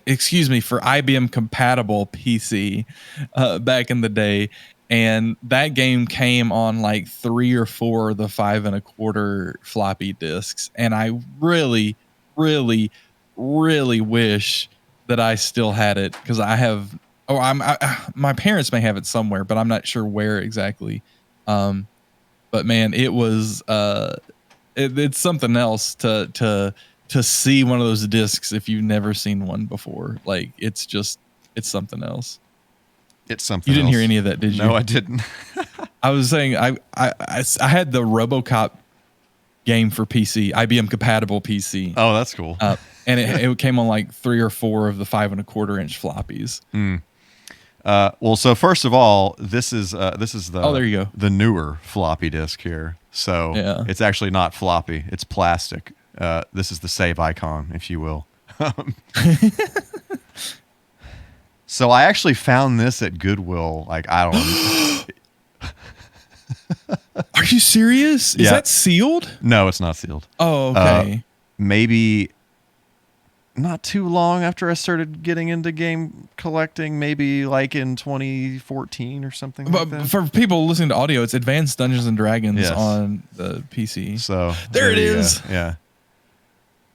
Excuse me, for IBM compatible PC back in the day. And that game came on like 3 or 4 of the 5 1/4 floppy disks. And I really, really, really wish that I still had it, because I have, my parents may have it somewhere, but I'm not sure where exactly. But man, it was, it's something else to see one of those discs if you've never seen one before. Like, it's something else. It's something You didn't else. hear any of that, did you? No, I didn't. I was saying I had the RoboCop game for PC, IBM compatible PC. Oh, that's cool. And it came on like 3 or 4 of the 5 1/4 inch floppies. Well, so first of all, this is the Oh, there you go. the newer floppy disk here. So Yeah. it's actually not floppy; it's plastic. This is the save icon, if you will. So I actually found this at Goodwill. Like, I don't know. Are you serious? Is Yeah. that sealed? No, it's not sealed. Oh, okay. Maybe not too long after I started getting into game collecting, maybe like in 2014 or something like But that. for people listening to audio, it's Advanced Dungeons and Dragons Yes. on the PC. So There it you go. is. Yeah.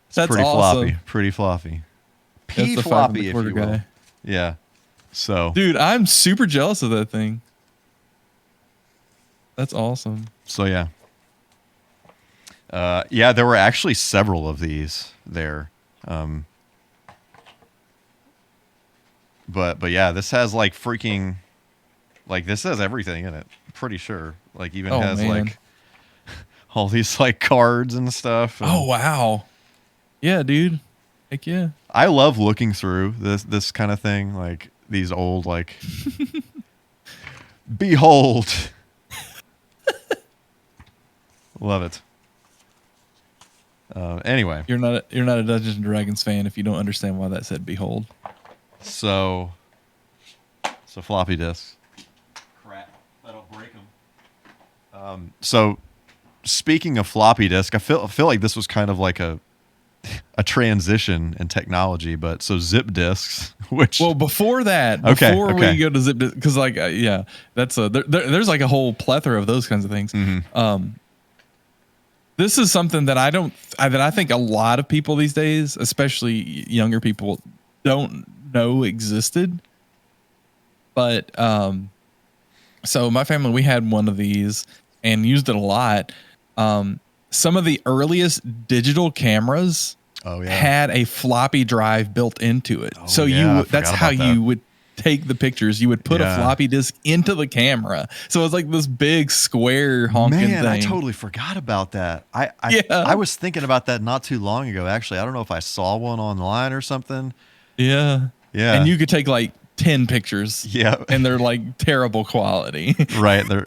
It's That's pretty awesome. floppy. Pretty floppy. That's the 5 P-floppy, if you 1/4 will. guy. Yeah. So Dude, I'm super jealous of that thing. That's awesome. yeah. Yeah, there were actually several of these there. But yeah, this has like freaking, like, this has everything in it. I'm pretty sure. Like, even Oh, has man. like all these like cards and stuff. And Oh, wow. Yeah, dude. Heck yeah. I love looking through this kind of thing, like these old, like, behold. Love it. Anyway, You're not a Dungeons and Dragons fan if you don't understand why that said behold. so floppy disks. Crap, that'll break them. So speaking of floppy disk, I feel like this was kind of like a transition in technology, but so zip disks, which, Well, before that, Okay, before okay. we go to zip, because like yeah, that's there's like a whole plethora of those kinds of things. Mm-hmm. This is something that I think a lot of people these days, especially younger people, don't know existed. But so my family, we had one of these and used it a lot. Some of the earliest digital cameras oh yeah, had a floppy drive built into it. Oh, So yeah, I that's forgot how about that. you would take the pictures. You would put Yeah. a floppy disk into the camera. So it was like this big square honking man, thing. I totally forgot about that. I Yeah. was thinking about that not too long ago. Actually, I don't know if I saw one online or something. Yeah. Yeah. And you could take like 10 pictures. Yeah. And they're like terrible quality. Right, they're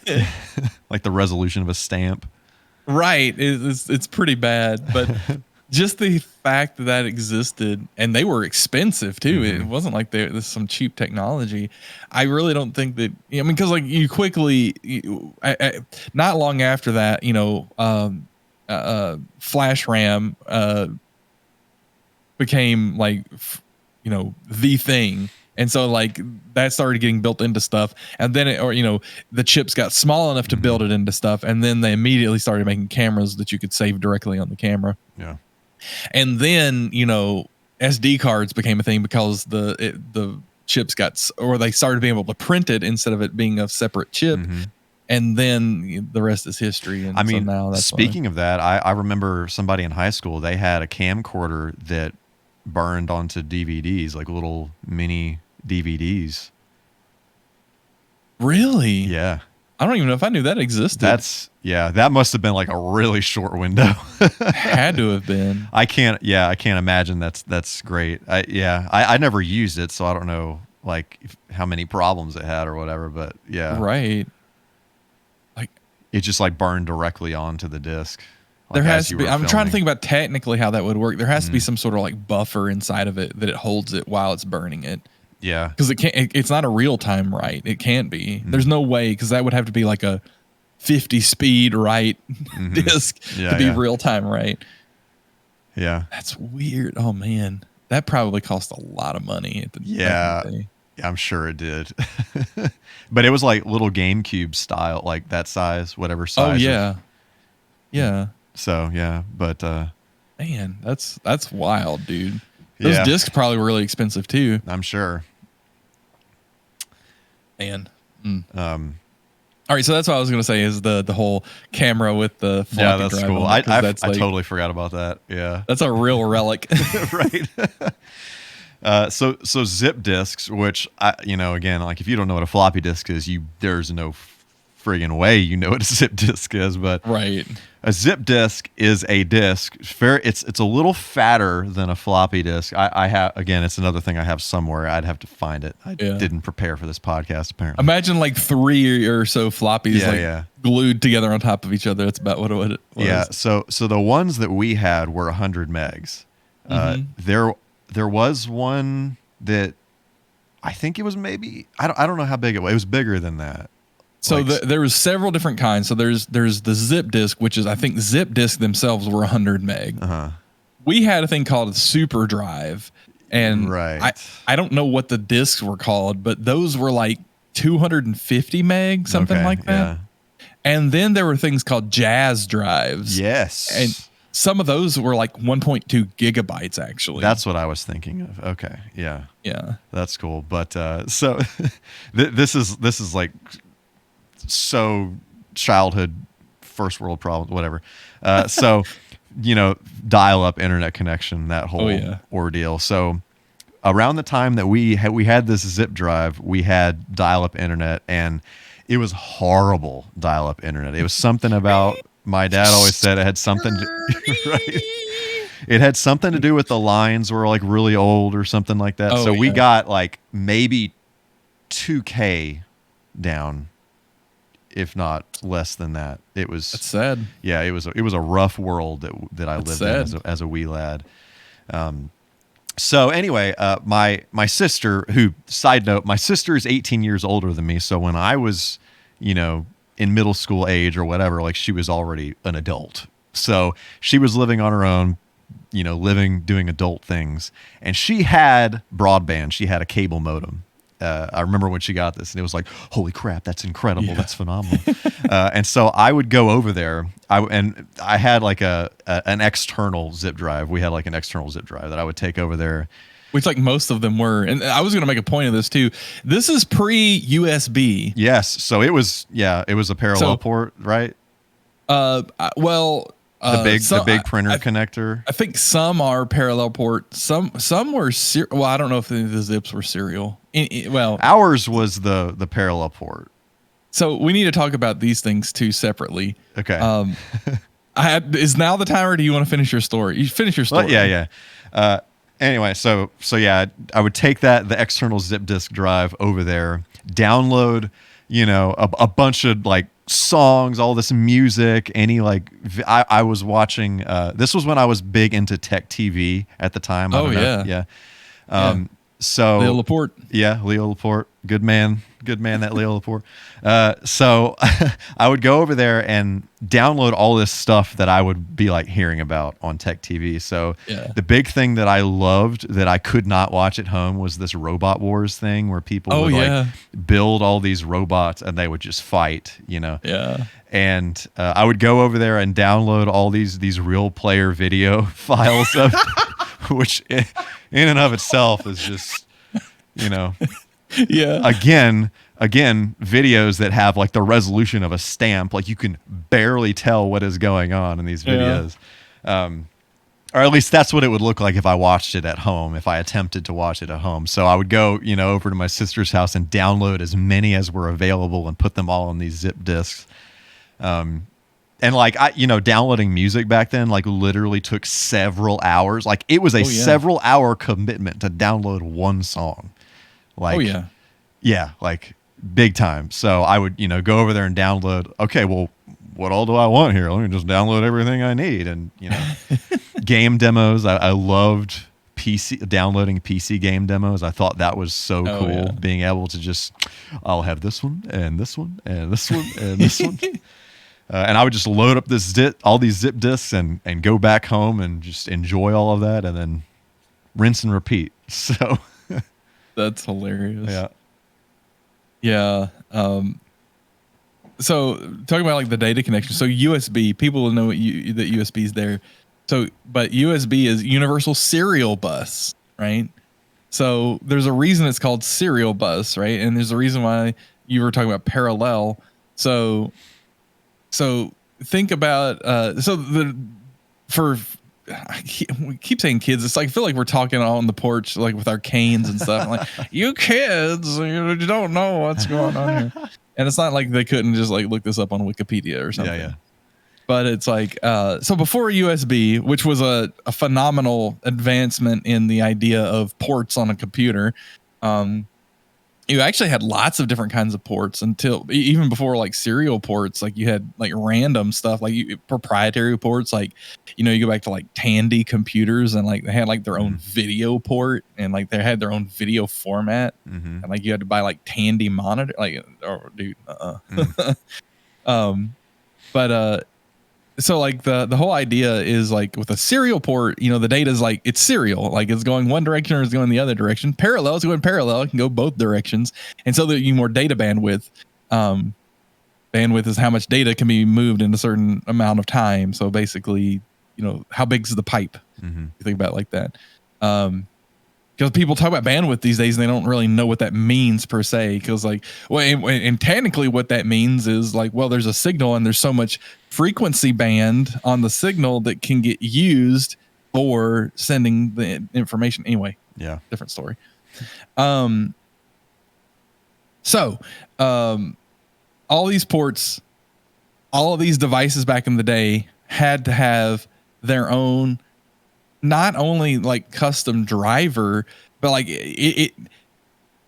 like the resolution of a stamp. Right. It's pretty bad. But just the fact that existed, and they were expensive too. It wasn't like there's some cheap technology. I really don't think that, I mean, because like you quickly, not long after that, flash RAM became like, the thing. And so like that started getting built into stuff, and then the chips got small enough to build it into stuff, and then they immediately started making cameras that you could save directly on the camera. Yeah. And then SD cards became a thing because the chips they started being able to print it instead of it being a separate chip. And then the rest is history. And I mean, so now that's speaking of that, I remember somebody in high school, they had a camcorder that burned onto DVDs, like little mini DVDs. Really? Yeah. I don't even know if I knew that existed. That must have been like a really short window. Had to have been. I can't imagine that's great. I never used it, so I don't know like how many problems it had or whatever, but yeah. Right. Like it just like burned directly onto the disc. Like, there has as to you be. were I'm trying to filming. think about technically how that would work. There has to be some sort of like buffer inside of it that it holds it while it's burning it. Yeah. Because it's not a real time write. It can't be. There's no way, because that would have to be like a 50 speed write disc to be real time write. Yeah. That's weird. Oh man, that probably cost a lot of money. Back in the day. I'm sure it did. But it was like little GameCube style, like that size, whatever size. Oh yeah, yeah. So yeah, but man, that's wild, dude. Those yeah, discs probably were really expensive too. I'm sure. Man. All right, so that's what I was gonna say is the whole camera with the floppy Yeah, that's drive cool. on it, 'cause I that's like, totally forgot about that. Yeah, that's a real relic. right. So zip disks, which again, like if you don't know what a floppy disk is, there's no friggin' way you know what a zip disk is. But Right. a zip disk is a disk. It's a little fatter than a floppy disk. I have, again, it's another thing I have somewhere. I'd have to find it. I didn't prepare for this podcast apparently. Imagine like 3 or so floppies glued together on top of each other. That's about what it was. Yeah. So the ones that we had were 100 megs. There was one that I think it was maybe I don't know how big it was. It was bigger than that. So there was several different kinds. So there's the zip disk, which is, I think zip disk themselves were 100 meg. We had a thing called a super drive, and I don't know what the disks were called, but those were like 250 meg, something like that. Yeah. And then there were things called jazz drives. Yes. And some of those were like 1.2 gigabytes, actually. That's what I was thinking of. Okay. Yeah. Yeah. That's cool. But so this is like so childhood, first world problem, whatever. So, dial up internet connection, that whole ordeal. So around the time that we had this zip drive, we had dial up internet, and it was horrible dial up internet. It was something about, my dad always said it had something right. It had something to do with the lines were like really old or something like that. So we got like maybe 2K down, if not less than that. That's sad. Yeah, it was a rough world that I lived in as a wee lad. So anyway, my sister, who, side note, my sister is 18 years older than me. So when I was, in middle school age or whatever, like she was already an adult. So she was living on her own, doing adult things. And she had broadband. She had a cable modem. I remember when she got this, and it was like, holy crap, that's incredible. Yeah. That's phenomenal. And so I would go over there. I had like an external zip drive. We had like an external zip drive that I would take over there. Which like most of them were. And I was going to make a point of this too. This is pre-USB. Yes. So it was a parallel port, right? The big printer connector. I think some are parallel port. Some were well, I don't know if the zips were serial. Ours was the parallel port. So we need to talk about these things too separately. Okay. Is now the time, or do you want to finish your story? You finish your story. Well, yeah. Anyway, so yeah, I would take the external zip disk drive over there, download, a bunch of like songs, all this music, I was watching, this was when I was big into tech TV at the time. Yeah. So Leo Laporte. Yeah, Leo Laporte. Good man, that Leo Laporte. So I would go over there and download all this stuff that I would be like hearing about on tech TV. So the big thing that I loved that I could not watch at home was this Robot Wars thing where people would like build all these robots and they would just fight, Yeah. And I would go over there and download all these real player video files of which in and of itself is just, again, videos that have like the resolution of a stamp, like you can barely tell what is going on in these videos. Or at least that's what it would look like if I watched it at home, if I attempted to watch it at home. So I would go, over to my sister's house and download as many as were available and put them all on these zip disks. And like downloading music back then, like literally took several hours. Like it was a several hour commitment to download one song. Like, like big time. So I would, go over there and download. Okay, well, what all do I want here? Let me just download everything I need. And game demos. I loved downloading PC game demos. I thought that was so cool. Yeah. Being able to just, I'll have this one and this one and this one and this one. And I would just load up all these zip disks and go back home and just enjoy all of that and then rinse and repeat. So That's hilarious. Yeah. Yeah. So talking about like the data connection. So USB, people will know that USB is there. So, but USB is Universal Serial Bus, right? So there's a reason it's called serial bus, right? And there's a reason why you were talking about parallel. So think about we keep saying kids. It's like I feel like we're talking on the porch, like with our canes and stuff. Like you kids, you don't know what's going on here. And it's not like they couldn't just like look this up on Wikipedia or something. Yeah. But it's like so before USB, which was a phenomenal advancement in the idea of ports on a computer. You actually had lots of different kinds of ports until even before like serial ports. Like you had like random stuff, like proprietary ports. Like, you know, you go back to like Tandy computers and like they had like their own video port and like they had their own video format. And like you had to buy like Tandy monitor, like, oh dude. So like the whole idea is like with a serial port, you know, the data is like it's serial, like it's going one direction or it's going the other direction. Parallel is going parallel, it can go both directions, and so that you more data bandwidth. Bandwidth is how much data can be moved in a certain amount of time. So basically, you know, how big is the pipe? You think about it like that. Because people talk about bandwidth these days and they don't really know what that means per se. Because like, well, and technically what that means is like, well, there's a signal and there's so much frequency band on the signal that can get used for sending the information. Anyway, yeah, different story. All these ports, all of these devices back in the day had to have their own, not only like custom driver, but like it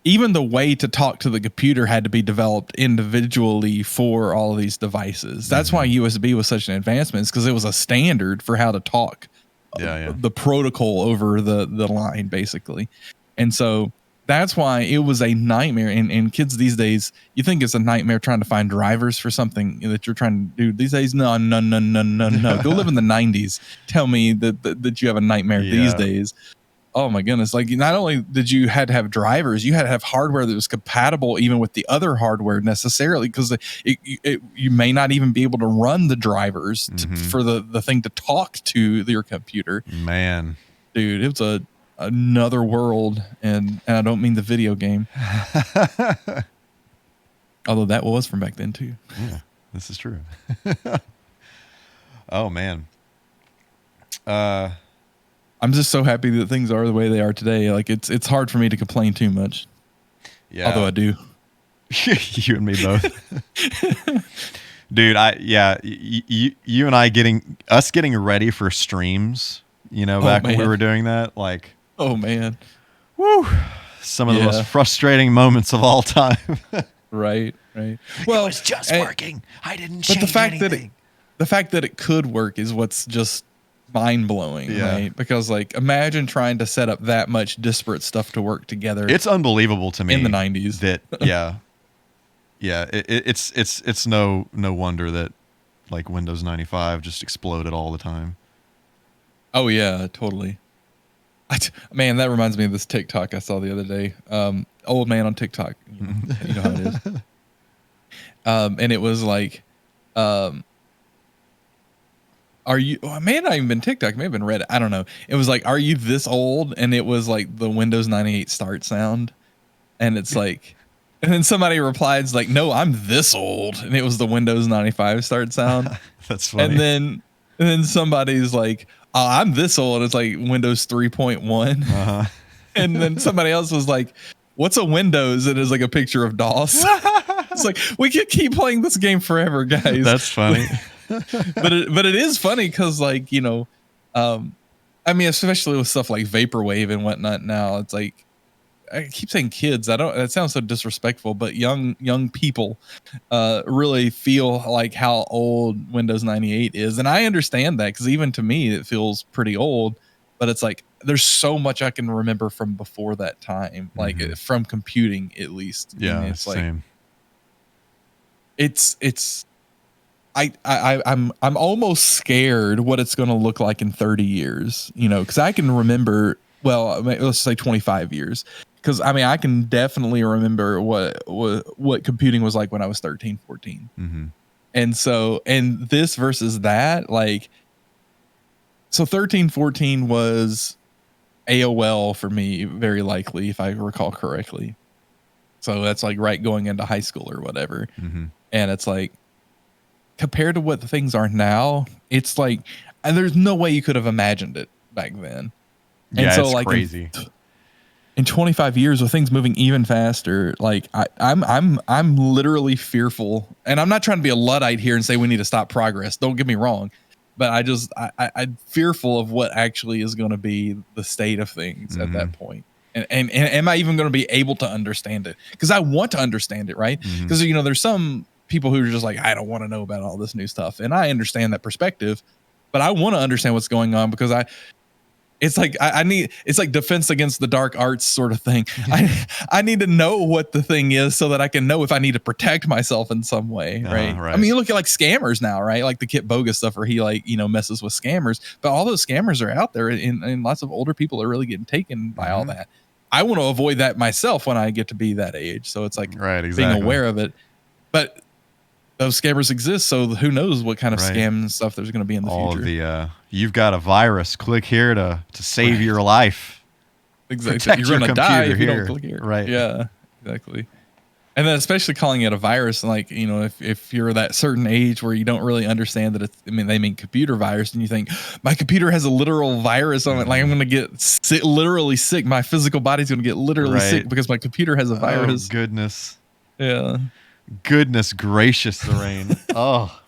even the way to talk to the computer had to be developed individually for all of these devices. That's why USB was such an advancement, because it was a standard for how to talk, the protocol over the line basically. And so that's why it was a nightmare. And kids these days, you think it's a nightmare trying to find drivers for something that you're trying to do these days. No. Go live in the 90s. Tell me that you have a nightmare these days. Oh my goodness. Like not only did you had to have drivers, you had to have hardware that was compatible even with the other hardware necessarily, because you may not even be able to run the drivers for the thing to talk to your computer. Man, dude, it's another world, and I don't mean the video game. Although that was from back then too. Yeah, this is true. Oh man. I'm just so happy that things are the way they are today. Like it's hard for me to complain too much. Yeah. Although I do. You and me both. Dude, you and I getting ready for streams, you know, back when we were doing that, like, oh man. Woo. Some of the most frustrating moments of all time. Right. Well, it was just working. I didn't change anything. The fact that it could work is what's just mind-blowing, right? Because like imagine trying to set up that much disparate stuff to work together. It's unbelievable to me in the 90s that it's no wonder that like Windows 95 just exploded all the time. Oh yeah, totally. Man, that reminds me of this TikTok I saw the other day. Old man on TikTok, you know how it is. And it was like, are you, it may not even been TikTok, it may have been Reddit, I don't know. It was like, are you this old? And it was like the Windows 98 start sound. And it's like, and then somebody replies like, no, I'm this old. And it was the Windows 95 start sound. That's funny. And then somebody's like, oh, I'm this old. It's like Windows 3.1. And then somebody else was like, what's a Windows? And it's like a picture of DOS. It's like, we could keep playing this game forever, guys. That's funny. but it is funny because, like, you know, I mean, especially with stuff like vaporwave and whatnot now, it's like, I keep saying kids. That sounds so disrespectful, but young people really feel like how old Windows 98 is. And I understand that, because even to me, it feels pretty old, but it's like, there's so much I can remember from before that time, like from computing, at least. Yeah. And it's same. Like, I'm almost scared what it's going to look like in 30 years, you know, because I can remember, well, let's say 25 years. Because I mean, I can definitely remember what computing was like when I was 13, 14. Mm-hmm. And so, and this versus that, like, so 13, 14 was AOL for me, very likely, if I recall correctly. So that's like right going into high school or whatever. Mm-hmm. And it's like, compared to what the things are now, it's like, and there's no way you could have imagined it back then. Yeah, and so it's like crazy. In 25 years, with things moving even faster, like I'm literally fearful, and I'm not trying to be a Luddite here and say we need to stop progress. Don't get me wrong, but I'm fearful of what actually is going to be the state of things at that point. And am I even going to be able to understand it? Because I want to understand it, right? Because there's some people who are just like, I don't want to know about all this new stuff, and I understand that perspective, but I want to understand what's going on because it's like I need, it's like Defense Against the Dark Arts sort of thing. I need to know what the thing is so that I can know if I need to protect myself in some way, right? Right. I mean, you look at like scammers now, right? Like the Kit Bogus stuff where he like, messes with scammers, but all those scammers are out there, and lots of older people are really getting taken by all that. I want to avoid that myself when I get to be that age. So it's like being aware of it, but those scammers exist, so who knows what kind of scam and stuff there's going to be in the future. You've got a virus. Click here to save your life. Exactly. Protect You're going to die if you here. don't click here. Right. Yeah, exactly. And then especially calling it a virus, like, if you're that certain age where you don't really understand that they mean computer virus, and you think my computer has a literal virus on it, like I'm going to get literally sick. My physical body's going to get literally sick because my computer has a virus. Oh, goodness. Yeah. Goodness gracious, Lorraine. Oh.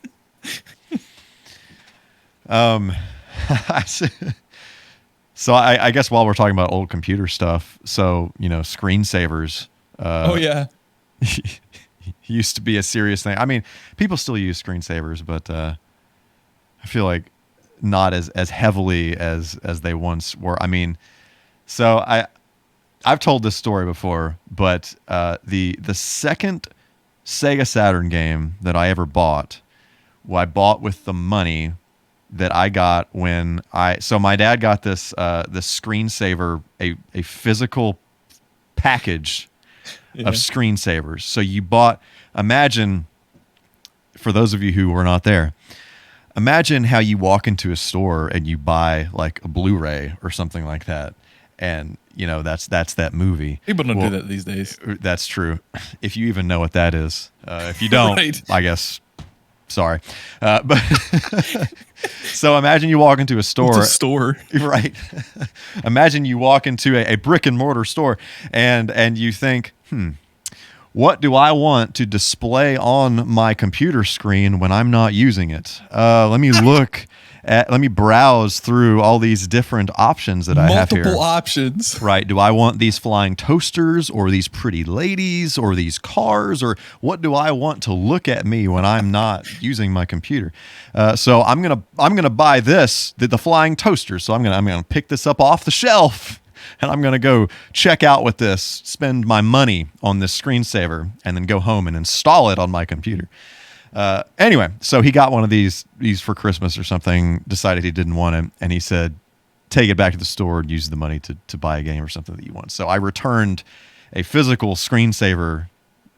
So I guess while we're talking about old computer stuff, so screensavers. Oh yeah. Used to be a serious thing. I mean, people still use screensavers, but I feel like not as heavily as they once were. I mean, so I've told this story before, but the second Sega Saturn game that I ever bought, I bought with the money that I got when my dad got this screensaver, a physical package of screensavers. So you bought, imagine, for those of you who were not there, imagine how you walk into a store and you buy like a Blu-ray or something like that. And that's that movie. People don't do that these days. That's true. If you even know what that is. If you don't, I guess, sorry. But so imagine you walk into a store. It's a store. Right. Imagine you walk into a brick and mortar store and you think, what do I want to display on my computer screen when I'm not using it? Let me browse through all these different options that I have here. Multiple options. Right. Do I want these flying toasters or these pretty ladies or these cars, or what do I want to look at me when I'm not using my computer? So I'm gonna buy the flying toaster. So I'm gonna pick this up off the shelf and I'm gonna go check out with this, spend my money on this screensaver, and then go home and install it on my computer. Anyway, so he got one of these for Christmas or something, decided he didn't want it, and he said, take it back to the store and use the money to buy a game or something that you want. So I returned a physical screensaver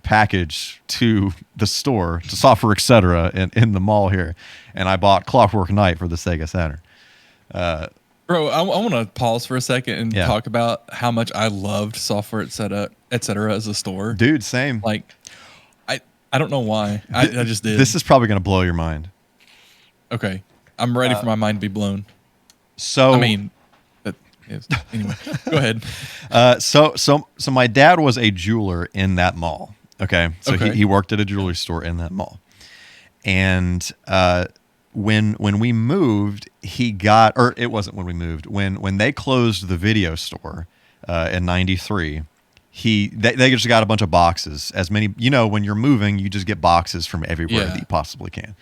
package to the store, to Software Etc. in the mall here, and I bought Clockwork Knight for the Sega Saturn. Bro, I want to pause for a second and talk about how much I loved Software Etc. as a store. Dude, same. Like, I don't know why. I just did. This is probably going to blow your mind. Okay. I'm ready for my mind to be blown. So, I mean, anyway, go ahead. So my dad was a jeweler in that mall. Okay. So he worked at a jewelry store in that mall. And when we moved, it wasn't when we moved, when they closed the video store in 93, they just got a bunch of boxes. As many, when you're moving, you just get boxes from everywhere that you possibly can.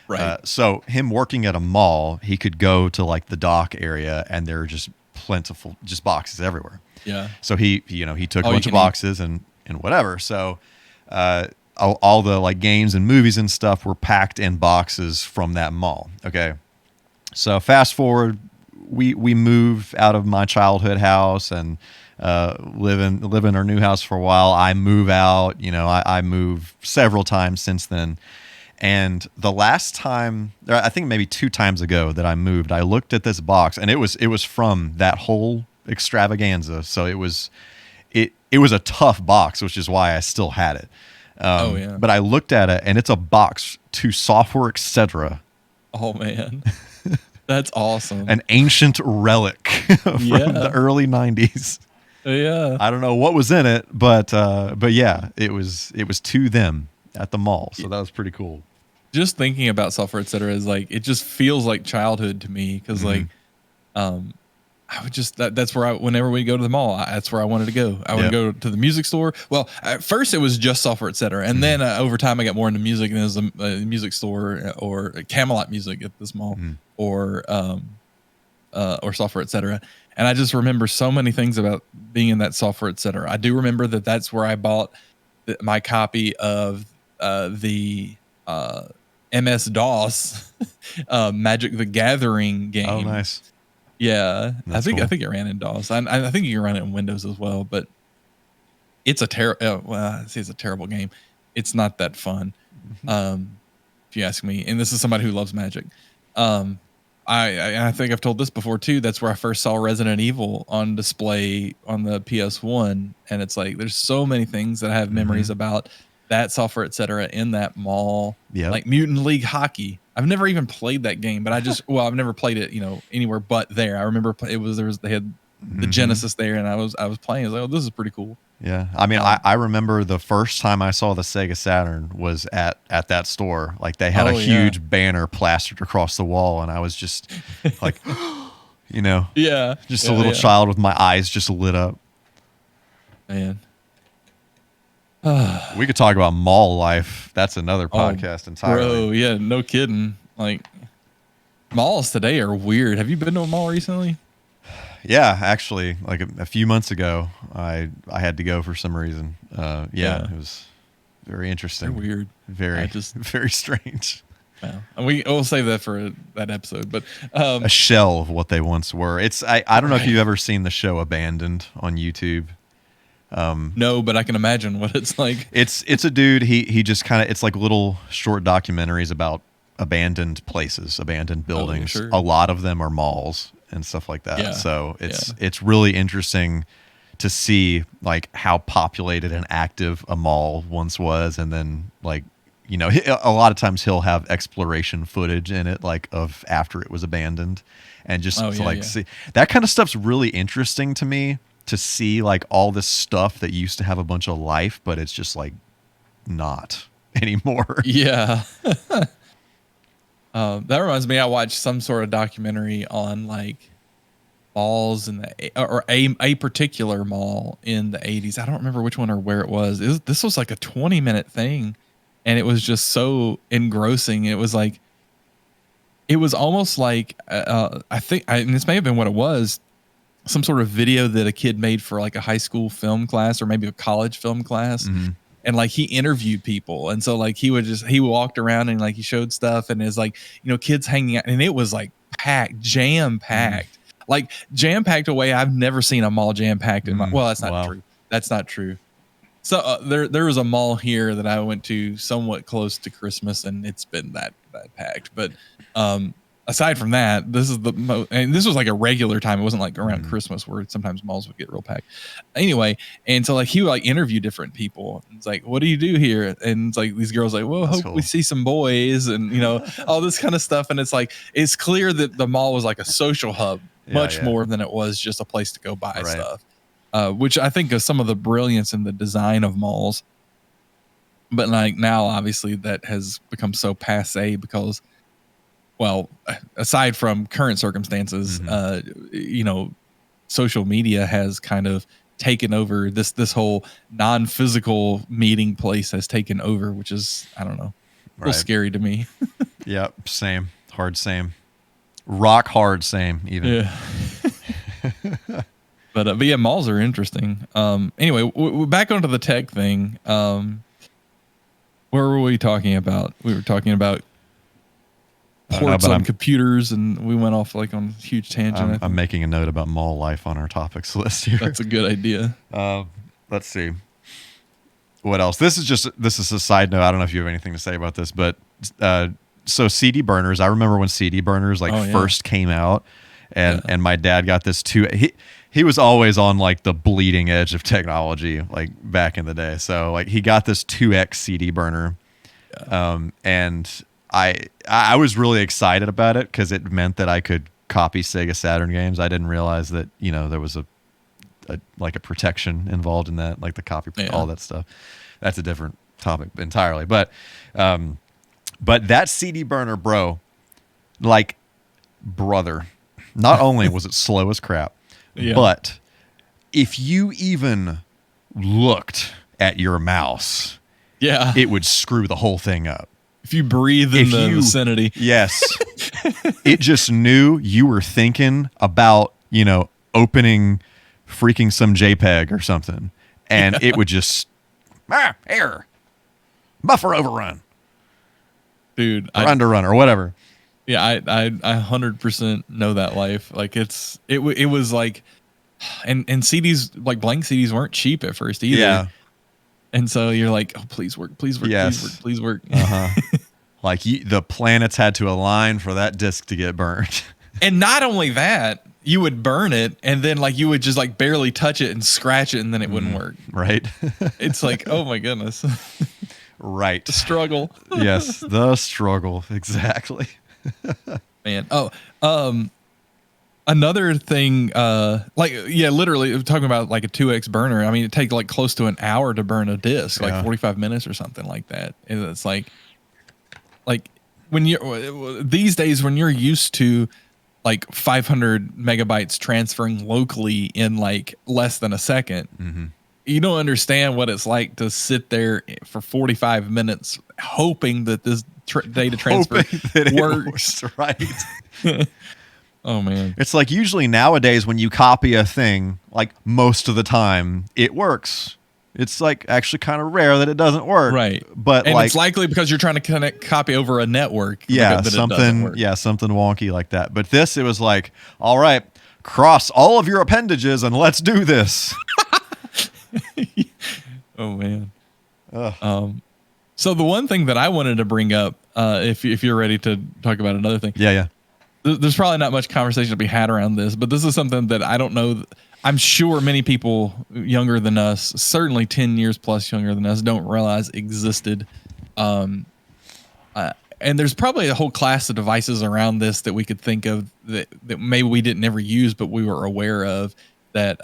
Right. So him working at a mall, he could go to like the dock area, and there are just plentiful, just boxes everywhere. Yeah. So he took a bunch of boxes and whatever. So all the like games and movies and stuff were packed in boxes from that mall. Okay. So fast forward, we moved out of my childhood house, and live in our new house for a while. I move out. I move several times since then. And the last time, I think maybe 2 times ago that I moved, I looked at this box, and it was from that whole extravaganza. So it was a tough box, which is why I still had it. Oh yeah. But I looked at it, and it's a box to Software Etc. Oh man, that's awesome. An ancient relic from the early 90s. Yeah. I don't know what was in it, but yeah, it was to them at the mall. So that was pretty cool. Just thinking about Software Etc. is like, it just feels like childhood to me. Cause like, I would just, that's where whenever we go to the mall, that's where I wanted to go. I would go to the music store. Well, at first it was just Software Etc. And then over time I got more into music, and there's a music store or Camelot Music at this mall or Software Etc. And I just remember so many things about being in that Software Etc. I do remember that that's where I bought my copy of the MS-DOS Magic the Gathering game. Oh, nice. Yeah, That's I cool. think it ran in DOS. I think you can run it in Windows as well, but it's a it's a terrible game. It's not that fun, if you ask me. And this is somebody who loves Magic. I think I've told this before too. That's where I first saw Resident Evil on display on the PS1, and it's like there's so many things that I have memories about that Software Etc. in that mall. Yeah, like Mutant League Hockey. I've never even played that game, but I've never played it, anywhere but there. I remember they had the Genesis there, and I was playing. I was like, oh, this is pretty cool. Yeah, I mean, I remember the first time I saw the Sega Saturn was at that store. Like they had a huge banner plastered across the wall, and I was just like, just a little child with my eyes just lit up. Man. We could talk about mall life. That's another podcast entirely. Bro, yeah, no kidding. Like malls today are weird. Have you been to a mall recently? Yeah, actually, like a few months ago, I had to go for some reason. It was very interesting. They're weird. Very strange. Yeah. And we'll save that for that episode. But a shell of what they once were. I don't know if you've ever seen the show Abandoned on YouTube. No, but I can imagine what it's like. It's a dude. He just kind of, it's like little short documentaries about abandoned places, abandoned buildings. Sure. A lot of them are malls and stuff like that. Yeah. So it's really interesting to see like how populated and active a mall once was, and then like a lot of times he'll have exploration footage in it, like of after it was abandoned, and just see that kind of stuff's really interesting to me. To see like all this stuff that used to have a bunch of life, but it's just like not anymore. Yeah. That reminds me, I watched some sort of documentary on like malls in a particular mall in the 80s. I don't remember which one or where it was. This was like a 20-minute thing, and it was just so engrossing. It was almost like I think, and this may have been what it was, some sort of video that a kid made for like a high school film class or maybe a college film class. And like he interviewed people. And so like he walked around and like he showed stuff, and it's like, kids hanging out, and it was like jam packed, like jam packed away. I've never seen a mall jam packed in well, that's not true. That's not true. So there was a mall here that I went to somewhat close to Christmas, and it's been that packed. But, aside from that, this is and this was like a regular time. It wasn't like around Christmas where sometimes malls would get real packed. Anyway, and so like he would like interview different people. It's like, what do you do here? And it's like these girls like, well, hope we see some boys, and all this kind of stuff. And it's like, it's clear that the mall was like a social hub much more than it was just a place to go buy stuff. Which I think is some of the brilliance in the design of malls. But like now, obviously, that has become so passé because, well, aside from current circumstances, social media has kind of taken over. This whole non-physical meeting place has taken over, which is, I don't know, a little scary to me. Yep, same. Hard same. Rock hard same, even. Yeah. But yeah, malls are interesting. Anyway, back onto the tech thing. Where were we talking about? We were talking about ports on computers, and we went off like on a huge tangent. I'm making a note about mall life on our topics list here. That's a good idea. Let's see. What else? This is a side note. I don't know if you have anything to say about this, but so CD burners. I remember when CD burners first came out, and my dad got this too. He was always on like the bleeding edge of technology, like back in the day. So like he got this 2X CD burner, and I was really excited about it because it meant that I could copy Sega Saturn games. I didn't realize that there was a protection involved in that, like the copy, all that stuff. That's a different topic entirely. But that CD burner, bro, like, brother, not only was it slow as crap, but if you even looked at your mouse, it would screw the whole thing up. If you breathe in the vicinity. Yes. It just knew you were thinking about, opening freaking some JPEG or something. And it would just, error, buffer overrun. Dude. Or underrun or whatever. Yeah, I 100% know that life. Like it was like, and CDs, like blank CDs weren't cheap at first either. Yeah. And so you're like, oh, please work, please work, please work. Like the planets had to align for that disc to get burned. And not only that, you would burn it, and then like you would just like barely touch it and scratch it, and then it wouldn't work. Right. It's like, oh my goodness. Right. The struggle. Yes, the struggle. Exactly. Man. Oh, another thing, literally talking about like a 2X burner. I mean, it takes like close to an hour to burn a disc, like 45 minutes or something like that. And it's like when you're these days, when you're used to like 500 megabytes transferring locally in like less than a second, you don't understand what it's like to sit there for 45 minutes hoping that this data transfer works. Right. Oh man. It's like usually nowadays when you copy a thing, like most of the time it works. It's like actually kind of rare that it doesn't work. Right. But and it's likely because you're trying to copy over a network. Yeah, something wonky like that. But this, it was like, all right, cross all of your appendages and let's do this. Oh man. So the one thing that I wanted to bring up, if you're ready to talk about another thing. Yeah. There's probably not much conversation to be had around this, but this is something that I don't know. I'm sure many people younger than us, certainly 10 years plus younger than us, don't realize existed. And there's probably a whole class of devices around this that we could think of that maybe we didn't ever use, but we were aware of, that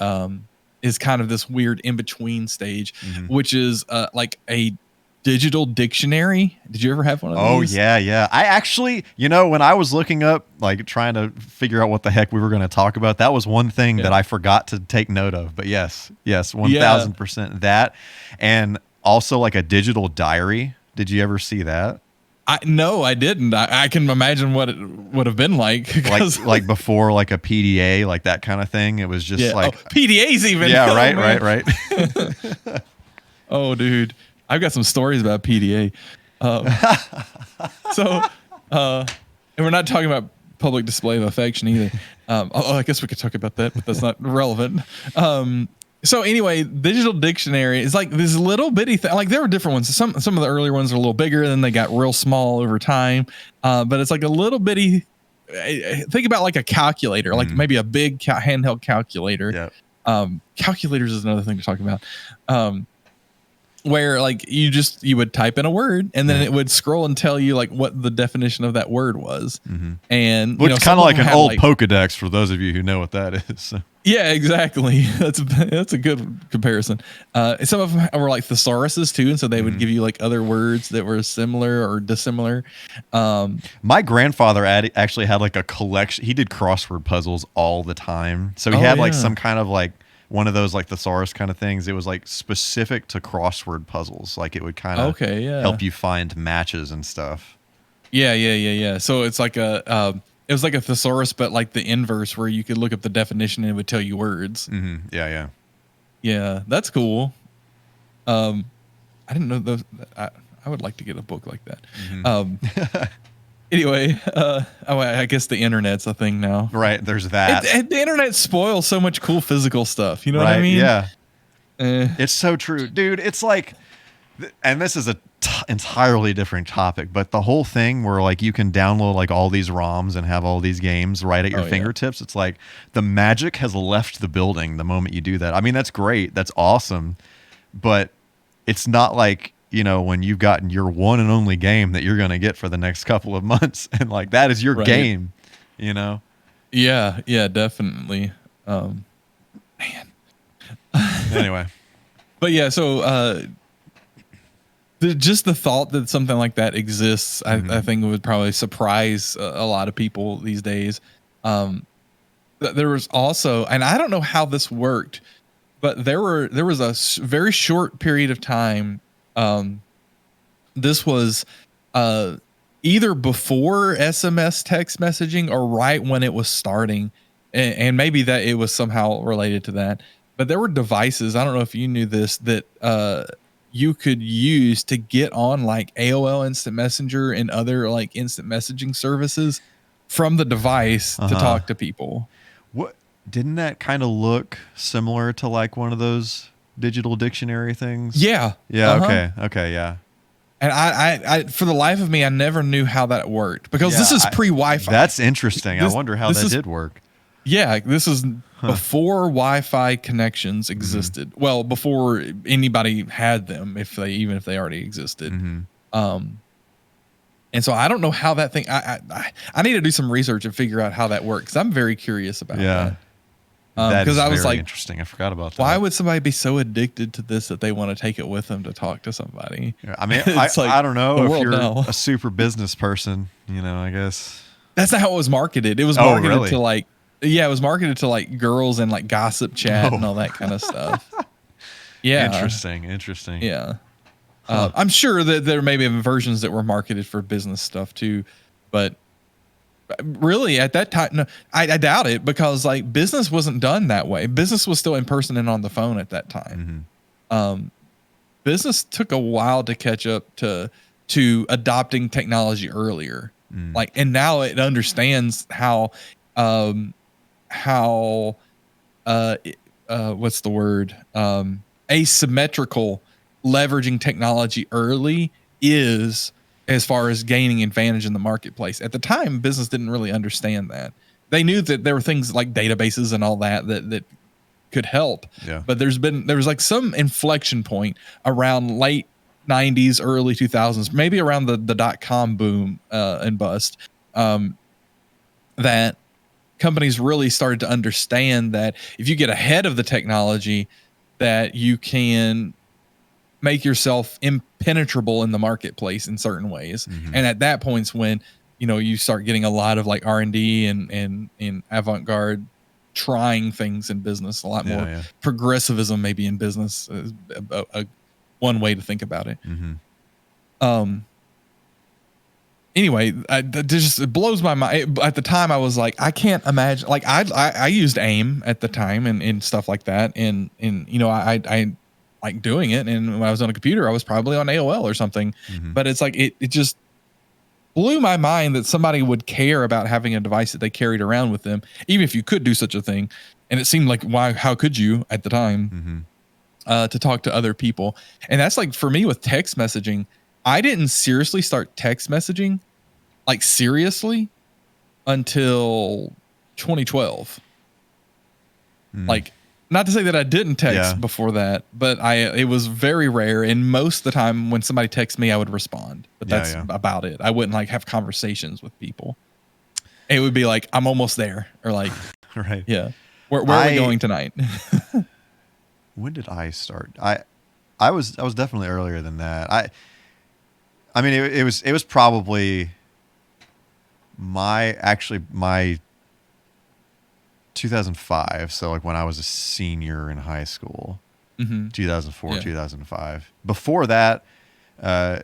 is kind of this weird in-between stage, which is like a digital dictionary. Did you ever have one of these? Oh, yeah. I actually, when I was looking up, like trying to figure out what the heck we were going to talk about, that was one thing that I forgot to take note of. But yes, 1000% that. And also like a digital diary. Did you ever see that? No, I didn't. I can imagine what it would have been like. Like before, like a PDA, like that kind of thing. It was just like PDAs even. Yeah, right. Oh, dude. I've got some stories about PDA. And we're not talking about public display of affection either. I guess we could talk about that, but that's not relevant. So anyway, digital dictionary is like this little bitty thing. Like there were different ones. Some of the earlier ones are a little bigger, then they got real small over time. But it's like a little bitty. Think about like a calculator, like maybe a big handheld calculator. Yeah. Calculators is another thing to talk about. Where like you would type in a word and then it would scroll and tell you like what the definition of that word was. And which kind of like an old Pokedex for those of you who know what that is. So. Yeah, exactly. That's a good comparison. Some of them were like thesauruses too, and so they would give you like other words that were similar or dissimilar. My grandfather actually had like a collection. He did crossword puzzles all the time, so he had like some kind of like one of those like thesaurus kind of things. It was like specific to crossword puzzles. Like it would kind of help you find matches and stuff. Yeah. So it's like it was like a thesaurus, but like the inverse, where you could look up the definition and it would tell you words. Yeah. That's cool. I didn't know those. I would like to get a book like that. Anyway, I guess the internet's a thing now. Right. There's that. The internet spoils so much cool physical stuff. You know what I Right. mean? Yeah. Eh, It's so true, dude. It's like, and this is a entirely different topic, but the whole thing where like you can download like all these ROMs and have all these games right at your Oh, yeah. fingertips. It's like the magic has left the building the moment you do that. I mean, that's great. That's awesome. But it's not like, you know, when you've gotten your one and only game that you're going to get for the next couple of months. And like, that is your Right. game, you know? yeah, definitely. Anyway. But yeah, so just the thought that something like that exists, I think would probably surprise a lot of people these days. There was also, and I don't know how this worked, but there was a very short period of time. This was either before SMS text messaging or right when it was starting, and maybe that it was somehow related to that. But there were devices, I don't know if you knew this, that you could use to get on like AOL Instant Messenger and other like instant messaging services from the device to talk to people. What didn't that kind of look similar to like one of those digital dictionary things? Yeah. Yeah. Okay. Yeah. And I for the life of me, I never knew how that worked because this is pre-Wi-Fi. That's interesting. I wonder how that did work. Yeah, this is before Wi-Fi connections existed. Well, before anybody had them, even if they already existed. And so I don't know how that thing. I need to do some research and figure out how that works. I'm very curious about that. Because I was like, interesting. I forgot about that. Why would somebody be so addicted to this that they want to take it with them to talk to somebody? Yeah, I mean, It's like I don't know the if world you're now. a super business person, you know, I guess. That's not how it was marketed. It was marketed really? to like, it was marketed to like girls and like gossip chat and all that kind of stuff. Yeah. Interesting. Yeah. I'm sure that there may be versions that were marketed for business stuff too, but really at that time, no, I doubt it because like business wasn't done that way. Business was still in person and on the phone at that time. Business took a while to catch up to adopting technology earlier. Like, and now it understands how what's the word? Asymmetrical leveraging technology early is as far as gaining advantage in the marketplace. At the time, business didn't really understand that. They knew that there were things like databases and all that could help. Yeah. But there was like some inflection point around late 90s, early 2000s, maybe around the .com boom and bust, that companies really started to understand that if you get ahead of the technology, that you can make yourself impenetrable in the marketplace in certain ways. And at that point's when, you know, you start getting a lot of like R&D and avant-garde trying things in business, a lot more progressivism maybe in business is one way to think about it. Anyway, it blows my mind. At the time I was like, I can't imagine, like I used AIM at the time and stuff like that. And you know, I like doing it. And when I was on a computer, I was probably on AOL or something, but it's like, it just blew my mind that somebody would care about having a device that they carried around with them, even if you could do such a thing. And it seemed like, how could you at the time to talk to other people? And that's like, for me with text messaging, I didn't seriously start text messaging, like seriously, until 2012. Like, not to say that I didn't text before that, but it was very rare. And most of the time when somebody texts me, I would respond, but that's about it. I wouldn't like have conversations with people. It would be like, I'm almost there, or like, Right. Yeah. Where are we going tonight? When did I start? I was definitely earlier than that. I mean, it was probably my 2005. So like when I was a senior in high school, 2004, 2005. Before that, and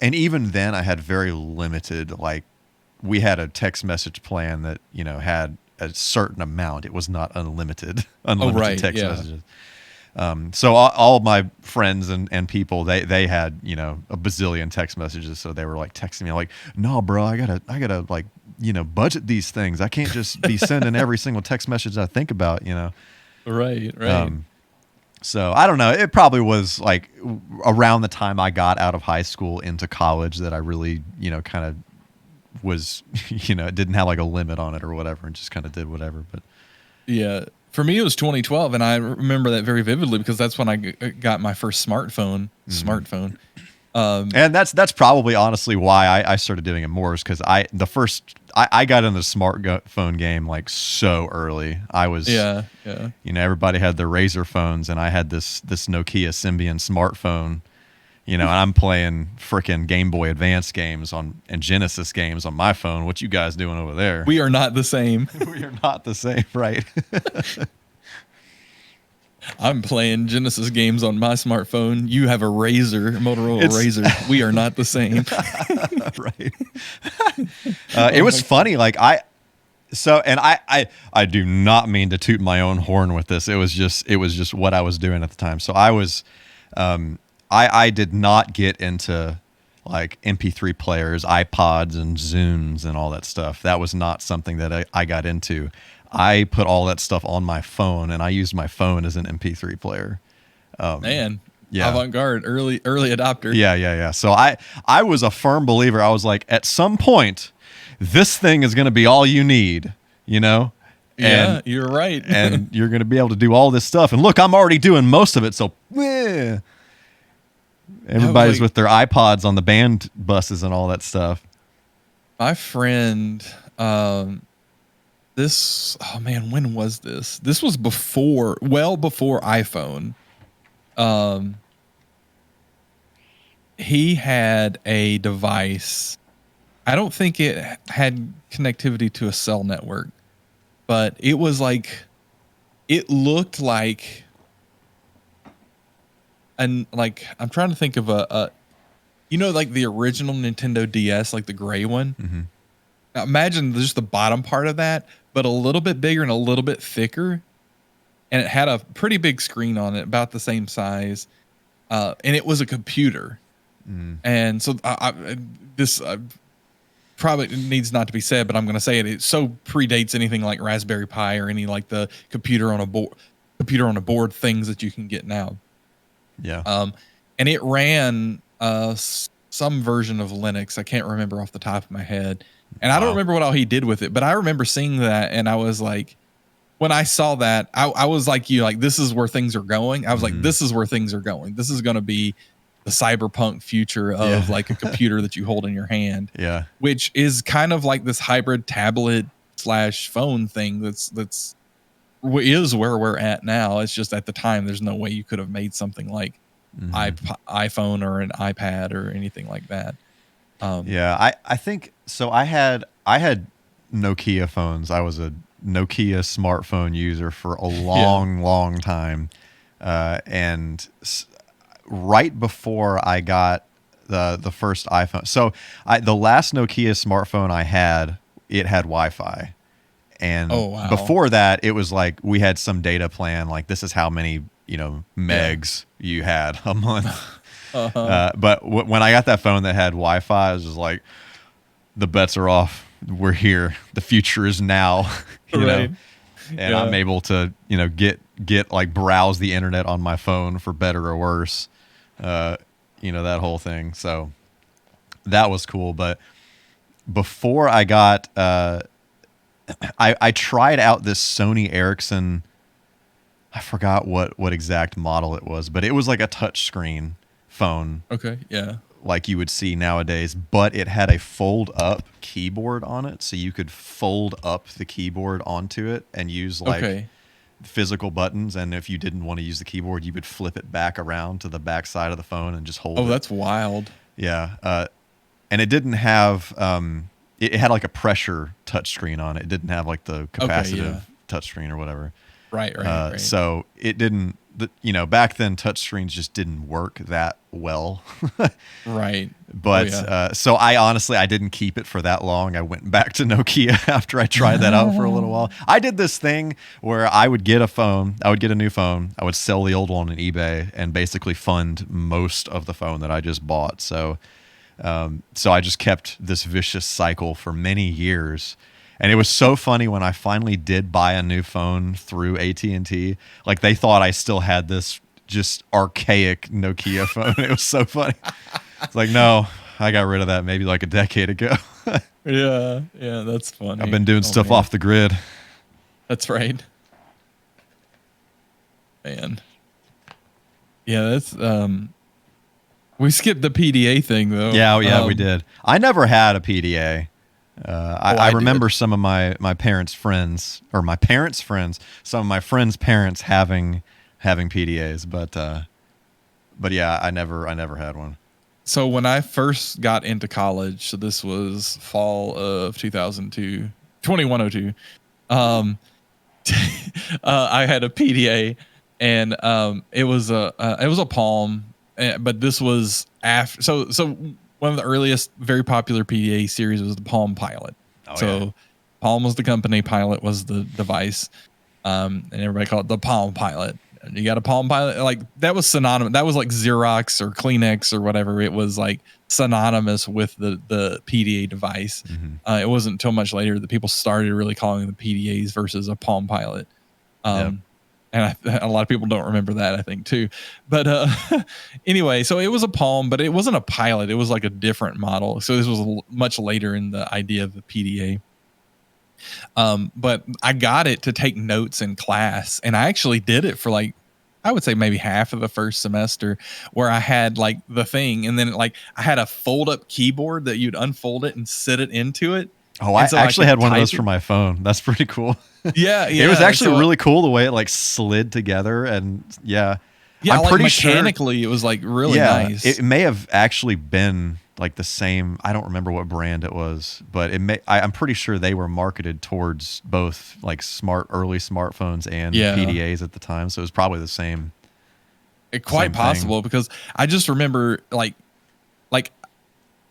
even then I had very limited, like we had a text message plan that, you know, had a certain amount. It was not unlimited text messages. So all my friends and people, they had, you know, a bazillion text messages. So they were like texting me like, no, bro, I gotta like, you know, budget these things. I can't just be sending every single text message I think about, you know? Right. So I don't know. It probably was like around the time I got out of high school into college that I really, you know, kind of was, you know, it didn't have like a limit on it or whatever, and just kind of did whatever. But Yeah. For me, it was 2012, and I remember that very vividly because that's when I got my first smartphone. And that's probably honestly why I started doing it more, is because I got into the smartphone game like so early. I was, yeah. you know, everybody had their Razor phones, and I had this Nokia Symbian smartphone, you know, and I'm playing frickin' Game Boy Advance games and Genesis games on my phone. What you guys doing over there? We are not the same. We are not the same, right? I'm playing Genesis games on my smartphone. You have a Motorola Razor. We are not the same. Right. It was funny. Like I do not mean to toot my own horn with this. It was just what I was doing at the time. So I was, I did not get into like MP3 players, iPods and Zooms and all that stuff. That was not something that I got into. I put all that stuff on my phone, and I used my phone as an MP3 player. Man, yeah. Avant-garde, early adopter. Yeah. So I was a firm believer. I was like, at some point, this thing is going to be all you need, you know? Yeah, you're right. And you're going to be able to do all this stuff. And look, I'm already doing most of it. So everybody's with their iPods on the band buses and all that stuff. My friend, when was this? This was well before iPhone. He had a device. I don't think it had connectivity to a cell network, but it was like, it looked like, and like, I'm trying to think of you know, like the original Nintendo DS, like the gray one. Mm-hmm. Now imagine just the bottom part of that, but a little bit bigger and a little bit thicker. And it had a pretty big screen on it, about the same size. And it was a computer. Mm. And so this probably needs not to be said, but I'm going to say it. It so predates anything like Raspberry Pi or any like the computer on a board things that you can get now. Yeah. And it ran some version of Linux. I can't remember off the top of my head. And I don't remember what all he did with it, but I remember seeing that, and I was like, when I saw that, I was like you, like, this is where things are going. I was like, this is where things are going. This is going to be the cyberpunk future of like a computer that you hold in your hand. Yeah. Which is kind of like this hybrid tablet / phone thing is where we're at now. It's just at the time, there's no way you could have made something like iPhone or an iPad or anything like that. Yeah, I think so. I had Nokia phones. I was a Nokia smartphone user for a long time, and right before I got the first iPhone. So the last Nokia smartphone I had, it had Wi-Fi, and before that, it was like we had some data plan. Like, this is how many megs you had a month. But when I got that phone that had Wi-Fi, I was just like, the bets are off. We're here. The future is now. you know, and I'm able to get like browse the internet on my phone for better or worse. That whole thing. So that was cool. But before I got, I tried out this Sony Ericsson. I forgot what exact model it was, but it was like a touch screen phone. Okay, yeah. Like you would see nowadays, but it had a fold up keyboard on it, so you could fold up the keyboard onto it and use like physical buttons, and if you didn't want to use the keyboard, you would flip it back around to the back side of the phone and just hold it. Oh, that's wild. Yeah. And it didn't have it had like a pressure touchscreen on it. It didn't have like the capacitive touchscreen or whatever. Right. So it didn't, back then touchscreens just didn't work that well. Right. But so I didn't keep it for that long. I went back to Nokia after I tried that out for a little while. I did this thing where I would get a new phone, I would sell the old one on eBay and basically fund most of the phone that I just bought. So I just kept this vicious cycle for many years. And it was so funny when I finally did buy a new phone through AT&T. Like, they thought I still had this just archaic Nokia phone. It was so funny. It's like, no, I got rid of that maybe like a decade ago. Yeah, that's funny. I've been doing stuff off the grid. That's right. Man. Yeah, that's we skipped the PDA thing though. Yeah, we did. I never had a PDA. I remember some of my parents' friends, or my parents' friends, some of my friends' parents having PDAs, but yeah, I never had one. So when I first got into college, so this was fall of 2002, 2102, I had a PDA, and it was a Palm, but this was after. So one of the earliest very popular PDA series was the Palm Pilot. Palm was the company, Pilot was the device, and everybody called it the Palm Pilot. And you got a Palm Pilot, like that was synonymous. That was like Xerox or Kleenex or whatever. It was like synonymous with the PDA device. Mm-hmm. It wasn't until much later that people started really calling the PDAs versus a Palm Pilot. And a lot of people don't remember that, I think, too. But anyway, so it was a Palm, but it wasn't a Pilot. It was like a different model. So this was much later in the idea of the PDA. But I got it to take notes in class, and I actually did it for like, I would say maybe half of the first semester, where I had like the thing, and then like I had a fold up keyboard that you'd unfold it and sit it into it. Oh, I actually had one of those for my phone. That's pretty cool. Yeah. It was actually really cool the way it like slid together, and I'm like pretty mechanically it was like really nice. It may have actually been like the same. I don't remember what brand it was, but I'm pretty sure they were marketed towards both like early smartphones and PDAs at the time. So it was probably the same. Quite possible, because I just remember like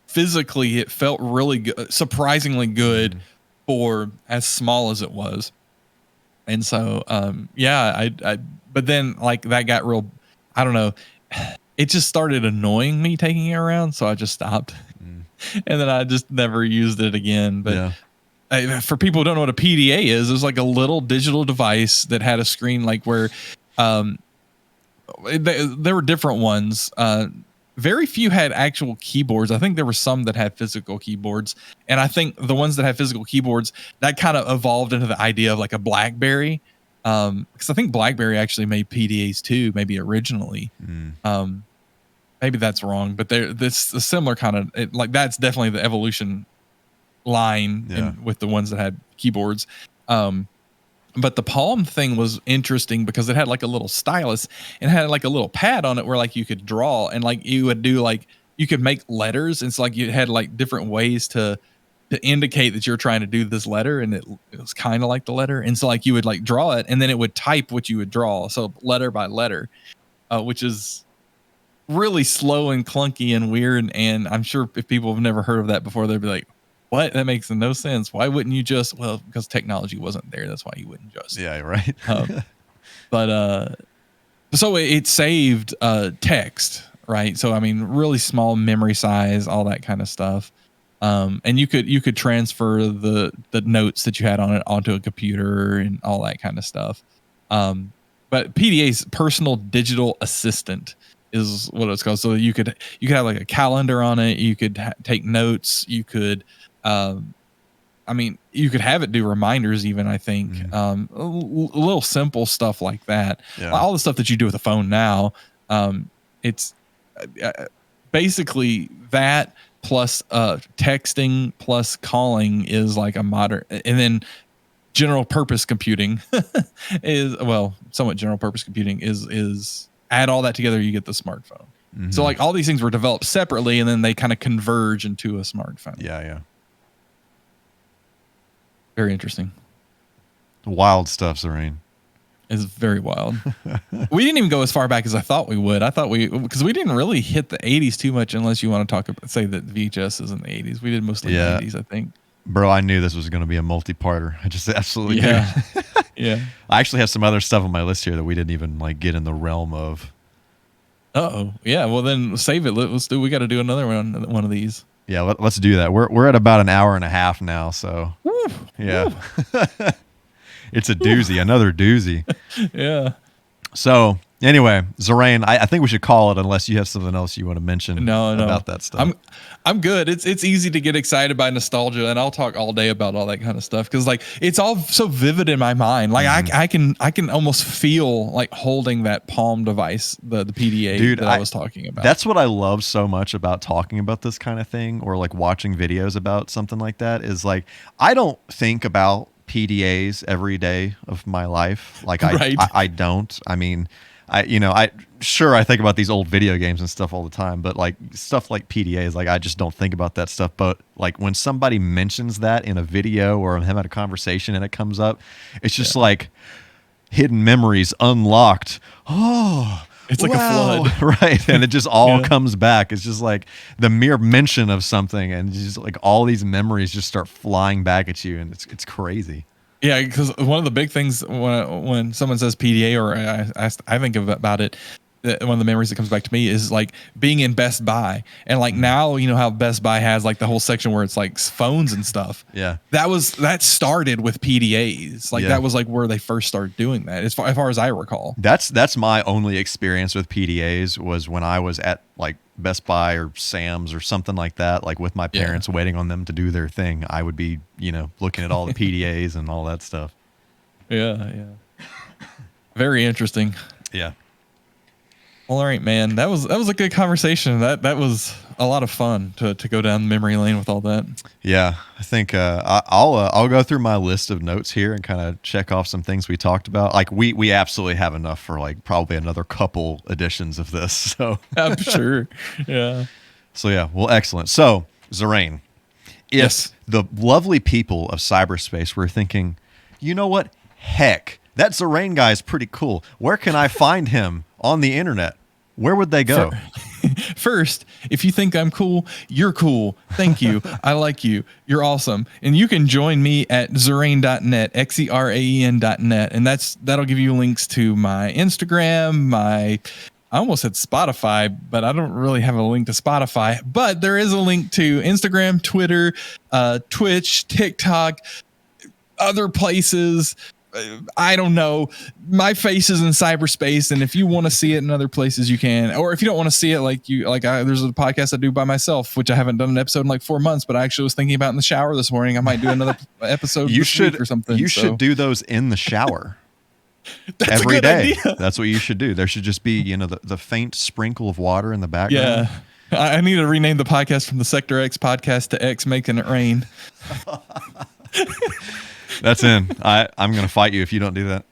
physically it felt really good, surprisingly good for as small as it was. And so, but then like that got real, I don't know. It just started annoying me taking it around. So I just stopped and then I just never used it again. But for people who don't know what a PDA is, it was like a little digital device that had a screen, like where, there were different ones. Very few had actual keyboards. I think there were some that had physical keyboards. And I think the ones that had physical keyboards, that kind of evolved into the idea of like a BlackBerry. Because I think BlackBerry actually made PDAs too, maybe originally. Maybe that's wrong, but this a similar kind of like that's definitely the evolution line with the ones that had keyboards. But the Palm thing was interesting because it had like a little stylus and had like a little pad on it where like you could draw, and like you would do like you could make letters. And it's like you had like different ways to indicate that you're trying to do this letter, and it was kind of like the letter. And so like you would like draw it, and then it would type what you would draw. So letter by letter, which is really slow and clunky and weird. And I'm sure if people have never heard of that before, they'd be like, what? That makes no sense. Why wouldn't you just, well, because technology wasn't there. That's why you wouldn't just. Yeah, right. But so it saved text, right? So, I mean, really small memory size, all that kind of stuff. And you could transfer the notes that you had on it onto a computer and all that kind of stuff. But PDA's personal digital assistant is what it's called. So you could have like a calendar on it. You could take notes. You could, you could have it do reminders even, I think, a little simple stuff like that. Yeah. All the stuff that you do with a phone now, it's basically that plus texting plus calling is like a modern, and then general purpose computing is, well, somewhat general purpose computing is add all that together, you get the smartphone. Mm-hmm. So like all these things were developed separately, and then they kind of converge into a smartphone. Yeah. Very interesting. Wild stuff, Serene. It's very wild. We didn't even go as far back as I thought we would. I thought because we didn't really hit the 80s too much, unless you want to talk about, say that VHS is in the 80s. We did mostly 90s, I think. Bro, I knew this was going to be a multi-parter. I just absolutely knew. Yeah. I actually have some other stuff on my list here that we didn't even like get in the realm of. Uh-oh. Yeah, well then save it. Let's do. We got to do another one of these. Yeah, let's do that. We're at about an hour and a half now, so Woo, yeah. It's a doozy, another doozy. Yeah. So anyway, Zorain, I think we should call it unless you have something else you want to mention about that stuff. I'm good. It's easy to get excited by nostalgia, and I'll talk all day about all that kind of stuff because like it's all so vivid in my mind. Like I can almost feel like holding that Palm device, the PDA Dude, that I was talking about. That's what I love so much about talking about this kind of thing, or like watching videos about something like that, is like I don't think about PDAs every day of my life. Like I don't. I mean, I think about these old video games and stuff all the time, but like stuff like PDAs, like I just don't think about that stuff. But like when somebody mentions that in a video or I'm having a conversation and it comes up, it's just like hidden memories unlocked. Oh, it's like a flood. Right. And it just all comes back. It's just like the mere mention of something, and just like all these memories just start flying back at you, and it's crazy. Yeah, because one of the big things when someone says PDA, or I think about it, one of the memories that comes back to me is like being in Best Buy, and like now you know how Best Buy has like the whole section where it's like phones and stuff. Yeah, that started with PDAs. Like that was like where they first started doing that, as far as I recall. That's my only experience with PDAs was when I was at like Best Buy or Sam's or something like that, like with my parents waiting on them to do their thing. I would be, looking at all the PDAs and all that stuff. Yeah. Very interesting. Yeah. All right, man. That was a good conversation. That was a lot of fun to go down memory lane with all that. Yeah, I think I'll go through my list of notes here and kind of check off some things we talked about. Like we absolutely have enough for like probably another couple editions of this. So I'm sure. Yeah. So yeah, well, excellent. So Zorain, if the lovely people of cyberspace were thinking, you know what? Heck, that Zorain guy is pretty cool. Where can I find him on the internet? Where would they go? First, if you think I'm cool, you're cool. Thank you. I like you. You're awesome. And you can join me at Xeraen.net, Xeraen.net. And that'll give you links to my Instagram, I almost said Spotify, but I don't really have a link to Spotify. But there is a link to Instagram, Twitter, Twitch, TikTok, other places. I don't know. My face is in cyberspace, and if you want to see it in other places, you can. Or if you don't want to see it, there's a podcast I do by myself, which I haven't done an episode in like 4 months, but I actually was thinking about in the shower this morning. I might do another episode this week or something. You should do those in the shower. Every day. Idea. That's what you should do. There should just be, the faint sprinkle of water in the background. Yeah. I need to rename the podcast from the Sector X podcast to X Making It Rain. That's in. I'm going to fight you if you don't do that.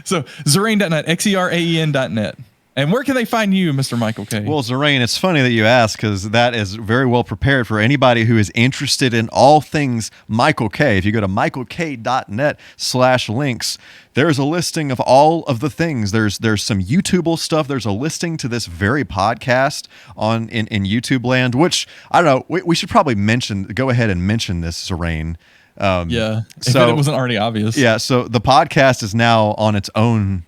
So Xeraen.net, Xeraen.net. And where can they find you, Mr. Michael K? Well, Zorain, it's funny that you ask, because that is very well prepared for anybody who is interested in all things Michael K. If you go to michaelk.net/links, there's a listing of all of the things. There's some YouTubeable stuff. There's a listing to this very podcast in YouTube land, which, I don't know, we should probably go ahead and mention this, Zorain. If it wasn't already obvious. Yeah, so the podcast is now on its own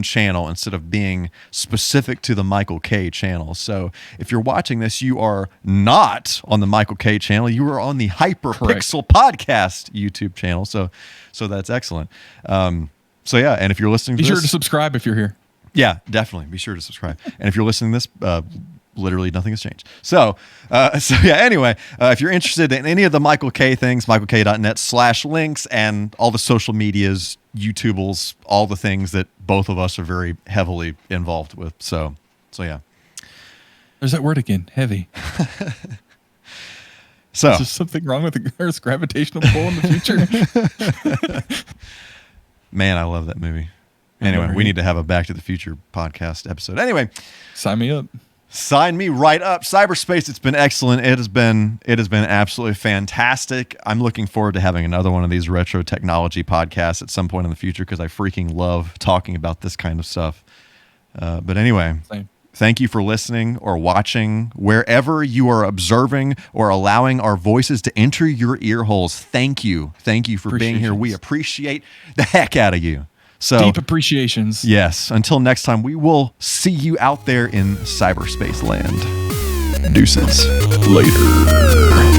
channel instead of being specific to the Michael K channel. So if you're watching this, you are not on the Michael K channel. You are on the HyperPixel podcast YouTube channel. So that's excellent. And if you're listening to this, be sure to subscribe if you're here. Yeah, definitely. Be sure to subscribe. And if you're listening to this, literally nothing has changed. Anyway, if you're interested in any of the Michael K things, michaelk.net/links, and all the social medias, YouTubeables, all the things that both of us are very heavily involved with. So yeah. There's that word again, heavy. So is there something wrong with the Earth's gravitational pull in the future? Man, I love that movie. Anyway, we need to have a Back to the Future podcast episode. Anyway. Sign me up. Sign me right up. Cyberspace, it's been excellent. It has been absolutely fantastic. I'm looking forward to having another one of these retro technology podcasts at some point in the future because I freaking love talking about this kind of stuff. But anyway, Same. Thank you for listening or watching wherever you are observing or allowing our voices to enter your ear holes. Thank you. Thank you for being here. We appreciate the heck out of you. So deep appreciations. Yes. Until next time, we will see you out there in cyberspace land. Deuces. Later.